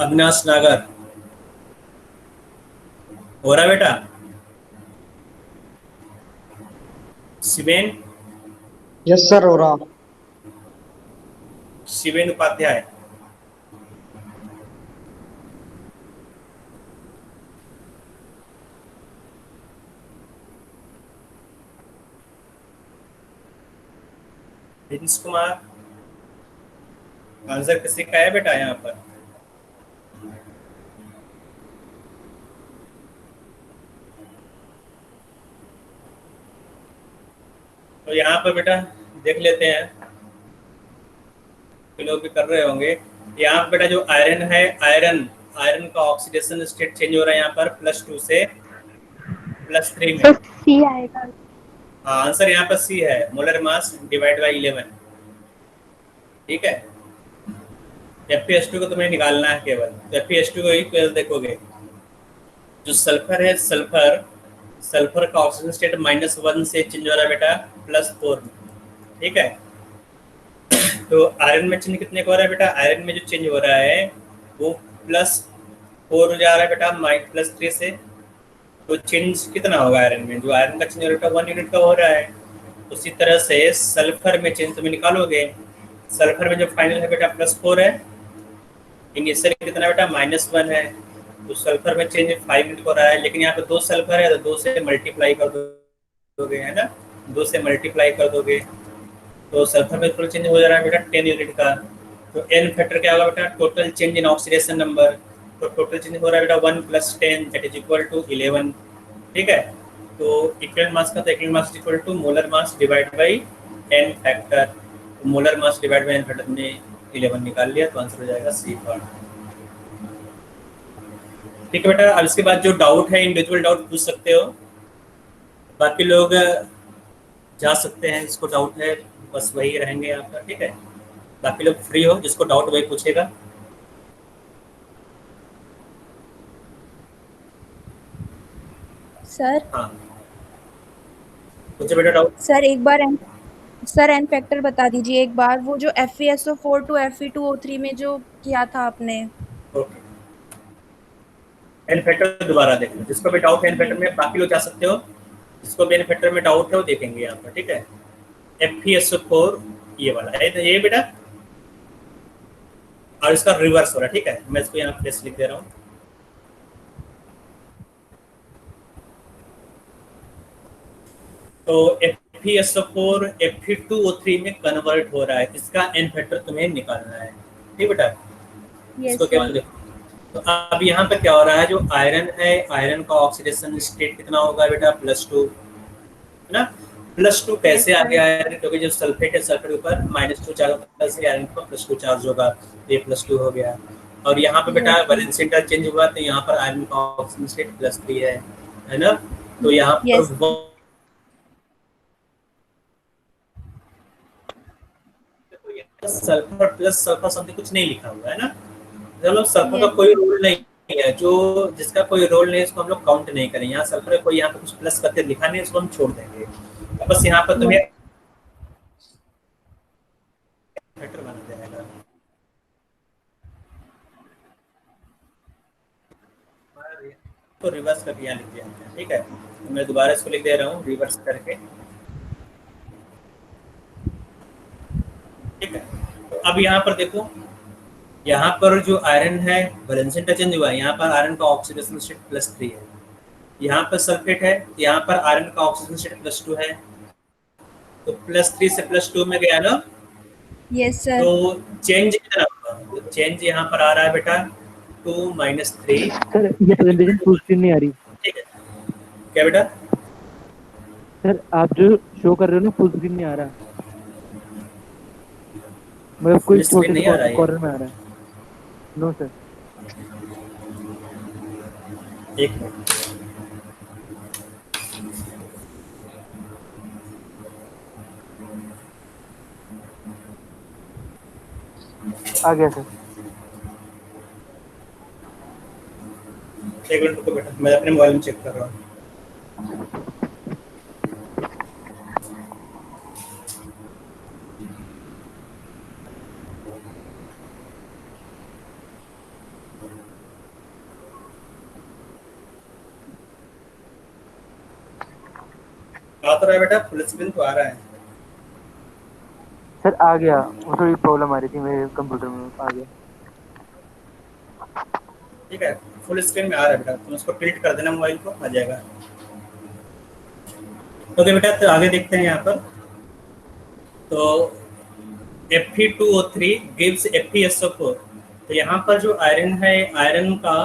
अविनाश नागर हो रहा बेटा, शिवेन,
यस सर हो रहा।
शिवेन उपाध्याय, प्रिंस कुमार। आंसर किसी का है बेटा यहाँ पर, तो यहाँ पर बेटा देख लेते हैं, लोग भी कर रहे होंगे। यहाँ पर बेटा जो आयरन है, आयरन का ऑक्सीडेशन स्टेट चेंज हो रहा है यहाँ पर +2 से +3 में।
सी आएगा।
हाँ, आंसर यहाँ पर सी है, मोलर मास डिवाइड बाय 11, ठीक है। FeS2 को तुम्हें निकालना है केवल, तो FeS2 को ही केवल देखोगे। जो सल्फर है, सल्फर का ऑक्सीजन स्टेट -1 से चेंज हो रहा है बेटा +4 में, ठीक है। तो आयरन में चेंज कितने का हो रहा है बेटा, आयरन में जो चेंज हो रहा है वो +4 हो जा रहा है बेटा +3 से। तो चेंज कितना होगा आयरन में, जो आयरन का चेंज हो रहा है 1 यूनिट का हो रहा है। उसी तरह से सल्फर में चेंज तुम्हें निकालोगे, सल्फर में जो फाइनल है बेटा +4 है, इनिशियल कितना बेटा -1 है। तो सल्फर में चेंज 5 यूनिट हो रहा है, लेकिन यहाँ पे 2 सल्फर है तो 2 से मल्टीप्लाई कर दोगे, है ना, 2 से मल्टीप्लाई कर दोगे तो सल्फर में टोटल चेंज हो जा रहा है बेटा 10 यूनिट का। तो एन फैक्टर क्या होगा बेटा, total change in oxidation number. तो टोटल चेंज हो रहा है बेटा 1 + 10 दैट इज इक्वल टू 11। ठीक है, तो इक्विवेलेंट मास का तो equivalent mass equal to molar mass divide by n factor. तो molar mass divide by n factor ने 11 निकाल लिया, तो आंसर हो जाएगा सी पार्ट। ठीक है बेटा, अब इसके बाद जो डाउट है इंडिविजुअल डाउट पूछ सकते हो, बाकी लोग जा सकते हैं, जिसको डाउट है बस वही रहेंगे यहाँ पर। ठीक है, बाकी लोग फ्री हो, जिसको डाउट वही पूछेगा।
सर
हाँ पूछो बेटा डाउट।
सर एक बार एन फैक्टर बता दीजिए एक बार, वो जो FeSO4 टू Fe2O3 में जो किया था आपने।
ओके, एन फैक्टर दोबारा देख लो, जिसको भी डाउट है एन फैक्टर में, बाकी लोग जा सकते हो, जिसको भी एन फैक्टर में डाउट है वो देखेंगे यहाँ पर। ठीक है, FeSO4 ये वाला है, तो ये बेटा, और इसका रिवर्स हो रहा है। ठीक है, मैं इसको यहाँ प्लेस लिख दे रहा हूँ। तो FeSO4 Fe2O3 में कन्वर्ट हो रहा है, इसका एन फैक्टर तुम्हें निकालना है। ठीक बेटा, इसको क्या देखो। तो अब यहाँ पे क्या हो रहा है, जो आयरन है, आयरन का ऑक्सीडेशन स्टेट कितना होगा बेटा, +2, है ना। +2 कैसे आ गया है, क्योंकि जो सल्फेट है सल्फेट के ऊपर -2 चार्ज होता है, इसलिए आयरन पर +2 चार्ज होगा, तो ये +2 हो गया। और यहाँ पे बेटा वैलेंस इंटरचेंज हुआ, तो यहाँ पर आयरन का ऑक्सीजन स्टेट +3 है ना। तो यहाँ पर सल्फर प्लस सल्फर समथिंग कुछ नहीं लिखा हुआ है ना, चलो सल्फर का कोई रोल नहीं है, जो जिसका कोई रोल नहीं है उसको हम लोग काउंट नहीं करेंगे। यहाँ सल्फर कोई यहाँ पे कुछ प्लस करके लिखा नहीं है, उसको हम छोड़ देंगे। बस यहाँ पर तुम्हें फैक्टर बना जाएगा। तो रिवर्स करके यहाँ लिख दिया हमने। ठीक है, तो मैं दोबारा इसको लिख दे रहा हूँ रिवर्स करके। ठीक है, तो अब यहाँ पर देखो, यहाँ पर जो आयरन है वैलेंस इंटरचेंज हुआ है, यहाँ पर आयरन का ऑक्सीडेशन स्टेट +3 है, यहाँ पर सल्फेट है, यहाँ पर आयरन का ऑक्सीजन स्टेट +2 है, तो +3 से +2 में गया ना।
Yes sir.
तो चेंज कितना होगा, तो चेंज यहाँ पर आ रहा है बेटा 2 - 3।
सर ये प्रेजेंटेशन फुल स्क्रीन नहीं आ रही।
ठीक है, क्या बेटा,
सर आप जो शो कर रहे हो ना फुल स्क्रीन नहीं आ रहा, मतलब कोई छोटे
नहीं आ रहा है
कॉर्नर में आ रहा है। No sir.
एक मिनट,
आ गया सर।
एक मिनट रुको बेटा, मैं अपने मोबाइल में चेक कर रहा हूँ। आ तो रहा है बेटा, फुल स्क्रीन तो आ रहा है।
सर आ गया, वो थोड़ी प्रॉब्लम आ रही थी मेरे कंप्यूटर में, आ गया।
ठीक है, फुल स्क्रीन में आ रहा है बेटा, तुम उसको टिल्ट कर देना मोबाइल को, आ जाएगा। ओके बेटा, तो आगे देखते हैं यहाँ पर। तो Fe2O3 गिव्स FeSO4। तो यहाँ पर जो आयरन है, आयरन का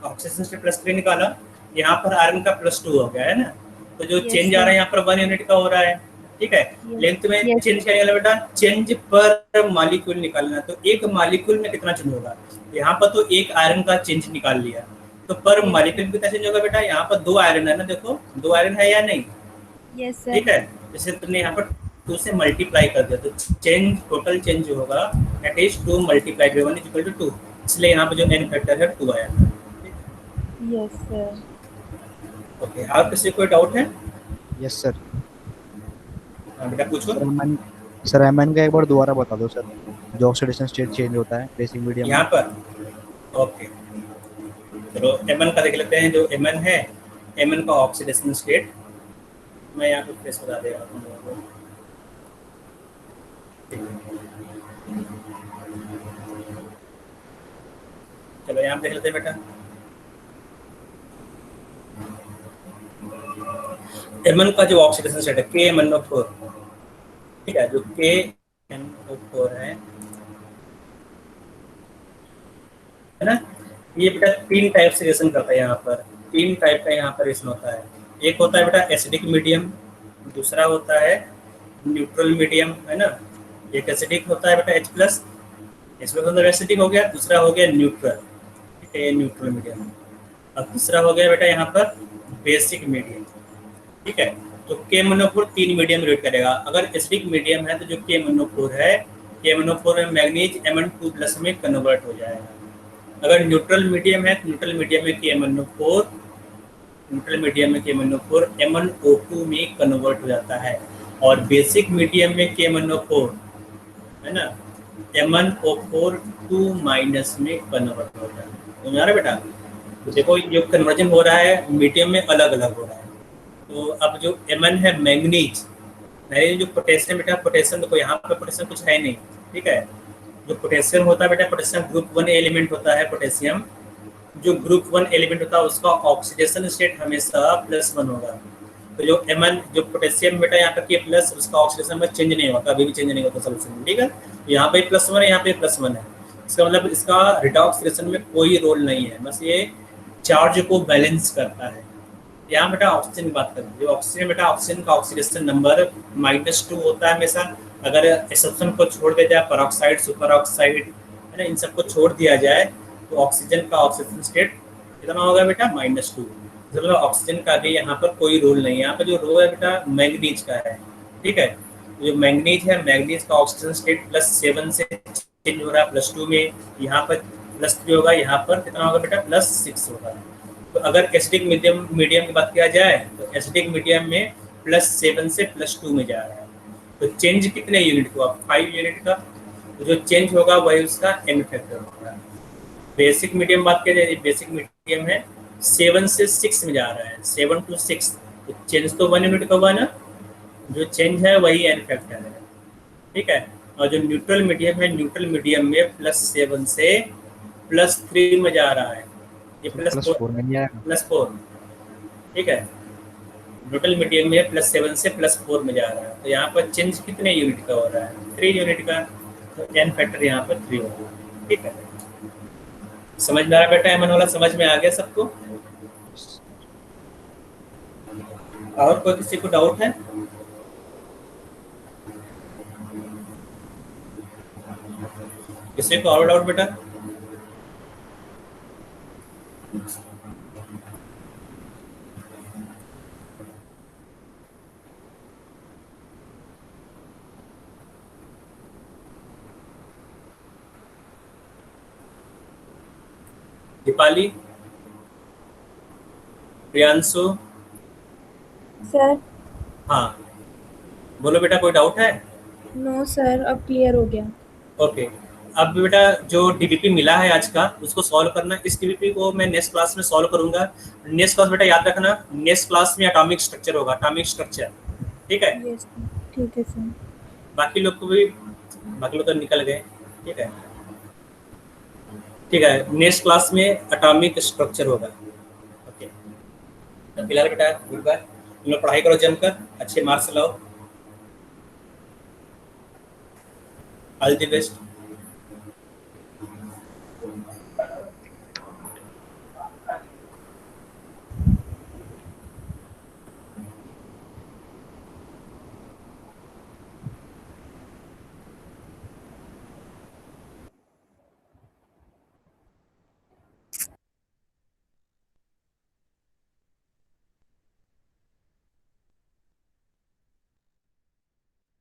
ऑक्सीजन स्टेट +3 निकाला, यहाँ पर आयरन का +2 हो गया है ना। तो जो चेंज आ रहा है यहाँ पर 1 यूनिट का हो रहा है। ठीक है, लेंथ में चेंज क्या निकालना बेटा, चेंज पर मॉलिक्यूल निकालना। तो एक मॉलिक्यूल में कितना चेंज होगा, यहाँ पर तो एक आयरन का चेंज निकाल लिया, तो पर मॉलिक्यूल कितना चेंज होगा बेटा, यहाँ पर 2 आयरन है ना, देखो 2 आयरन है या नहीं।
Yes sir.
ठीक है, जैसे तुमने यहाँ पर 2 से मल्टीप्लाई कर दिया, तो चेंज टोटल चेंज जो होगा दैट इज 2 × 1 = 2, इसलिए यहाँ पर जो एन फैक्टर है 2 आया था।
Yes sir.
ओके, और किसी कोई डाउट है?
Yes sir.
बेटा पूछो।
सर एमएन का एक बार दोबारा बता दो सर, जो ऑक्सीडेशन स्टेट चेंज होता है बेसिक मीडियम
यहाँ पर। ओके, चलो एमएन का देख लेते हैं। जो एमएन है, एमएन का ऑक्सीडेशन स्टेट मैं यहाँ पे प्रेस बता दे रहा हूँ लोगों को। चलो यहाँ देख लेते हैं बेटा। एमन का जो ऑक्सीडेशन स्टेट है KMnO4, ठीक है, जो KMnO4 है ना, ये बेटा 3 टाइप से रिएक्शन करता है। यहाँ पर 3 टाइप का यहाँ पर रिएक्शन होता है। एक होता है बेटा एसिडिक मीडियम, दूसरा होता है न्यूट्रल मीडियम, है ना। एक एसिडिक होता है बेटा H+, इसमें मतलब एसिडिक हो गया, दूसरा हो गया न्यूट्रल, ठीक है, ये न्यूट्रल मीडियम। अब दूसरा हो गया बेटा यहाँ पर बेसिक मीडियम, ठीक है। तो KMnO4 3 मीडियम रेट करेगा। अगर एसिडिक मीडियम है तो जो KMnO4 है, KMnO4 में मैग्नीज Mn2+ में कन्वर्ट हो जाएगा। अगर न्यूट्रल मीडियम है तो न्यूट्रल मीडियम में KMnO4 MnO2 में कन्वर्ट हो जाता है। और बेसिक मीडियम में KMnO4, है ना, MnO4 2- में कन्वर्ट हो जाता है। समझ आ रहा है बेटा? तो देखो जो कन्वर्जन हो रहा है मीडियम में अलग अलग हो रहा है। तो अब जो Mn है मैंगनीज, जो पोटेशियम बेटा, पोटेशियम देखो यहाँ पर पोटेशियम कुछ है नहीं, ठीक है। जो पोटेशियम होता है बेटा, पोटेशियम ग्रुप 1 एलिमेंट होता है। पोटेशियम जो ग्रुप 1 एलिमेंट होता है उसका ऑक्सीडेशन स्टेट हमेशा +1 होगा। तो जो Mn जो पोटेशियम बेटा यहाँ पर K+, उसका ऑक्सीडेशन में चेंज नहीं होगा, कभी भी चेंज नहीं होता सोल्यूशन में, ठीक है। यहाँ पे +1 है, यहाँ पे +1 है। इसका मतलब इसका रिडॉक्स रिएक्शन में कोई रोल नहीं है, बस ये चार्ज को बैलेंस करता है। यहाँ बेटा ऑक्सीजन की बात करें, जो ऑक्सीजन बेटा, ऑक्सीजन का ऑक्सीडेशन नंबर -2 होता है हमेशा। अगर एक्सेप्शन को छोड़ दिया जाए, पेरोक्साइड, सुपर ऑक्साइड, है ना, इन सबको छोड़ दिया जाए तो ऑक्सीजन का ऑक्सीजन स्टेट कितना होगा बेटा, -2। मतलब ऑक्सीजन का भी यहाँ पर कोई रोल नहीं है। यहाँ पर जो रोल है बेटा मैंगनीज का है, ठीक है। जो मैंगनीज है, मैंगनीज का ऑक्सीजन स्टेट +7 से चेंज हो रहा है +2 में, यहाँ पर +3 होगा, यहाँ पर कितना होगा बेटा, +6 होगा। तो अगर एसिडिक मीडियम की बात किया जाए तो एसिडिक मीडियम में +7 से +2 में जा रहा है। तो चेंज कितने यूनिट का, 5 यूनिट का। तो जो चेंज होगा वही उसका N फैक्टर होगा। बेसिक मीडियम बात किया जाए, बेसिक मीडियम है 7 से 6 में जा रहा है, 7 to 6, तो चेंज तो 1 यूनिट का हुआ ना, जो चेंज है वही N फैक्टर है, ठीक है। और जो न्यूट्रल मीडियम है, न्यूट्रल मीडियम में +7 से +3 में जा रहा है, ये +4
में नहीं आएगा।
+4, ठीक है। न्यूट्रल मीडियम में +7 से +4 में जा रहा है। तो यहाँ पर चेंज कितने यूनिट का हो रहा है, 3 यूनिट का। तो N फैक्टर यहाँ पर 3 होगा, ठीक है। समझ में आ रहा बेटा, Mn वाला समझ में आ गया सबको? और कोई किसी को डाउट है? किसी को और डाउट बेटा? दीपाली, प्रियांशु,
सर
हाँ बोलो बेटा, कोई डाउट है?
नो सर, अब क्लियर हो गया।
ओके, अब बेटा जो डीबीपी मिला है आज का, उसको सॉल्व करना। इस डीबीपी को मैं नेक्स्ट क्लास में सॉल्व करूंगा। नेक्स्ट क्लास बेटा याद रखना, नेक्स्ट क्लास में एटॉमिक स्ट्रक्चर होगा, एटॉमिक स्ट्रक्चर, ठीक है।
यस ठीक है सर।
बाकी लोग को भी, बाकी लोग तो निकल गए, ठीक है, ठीक है। नेक्स्ट क्लास में एटॉमिक स्ट्रक्चर होगा, ओके। तो फिलहाल बेटा गुड बाय, तुम लोग पढ़ाई करो जमकर, अच्छे मार्क्स लाओ, ऑल द बेस्ट।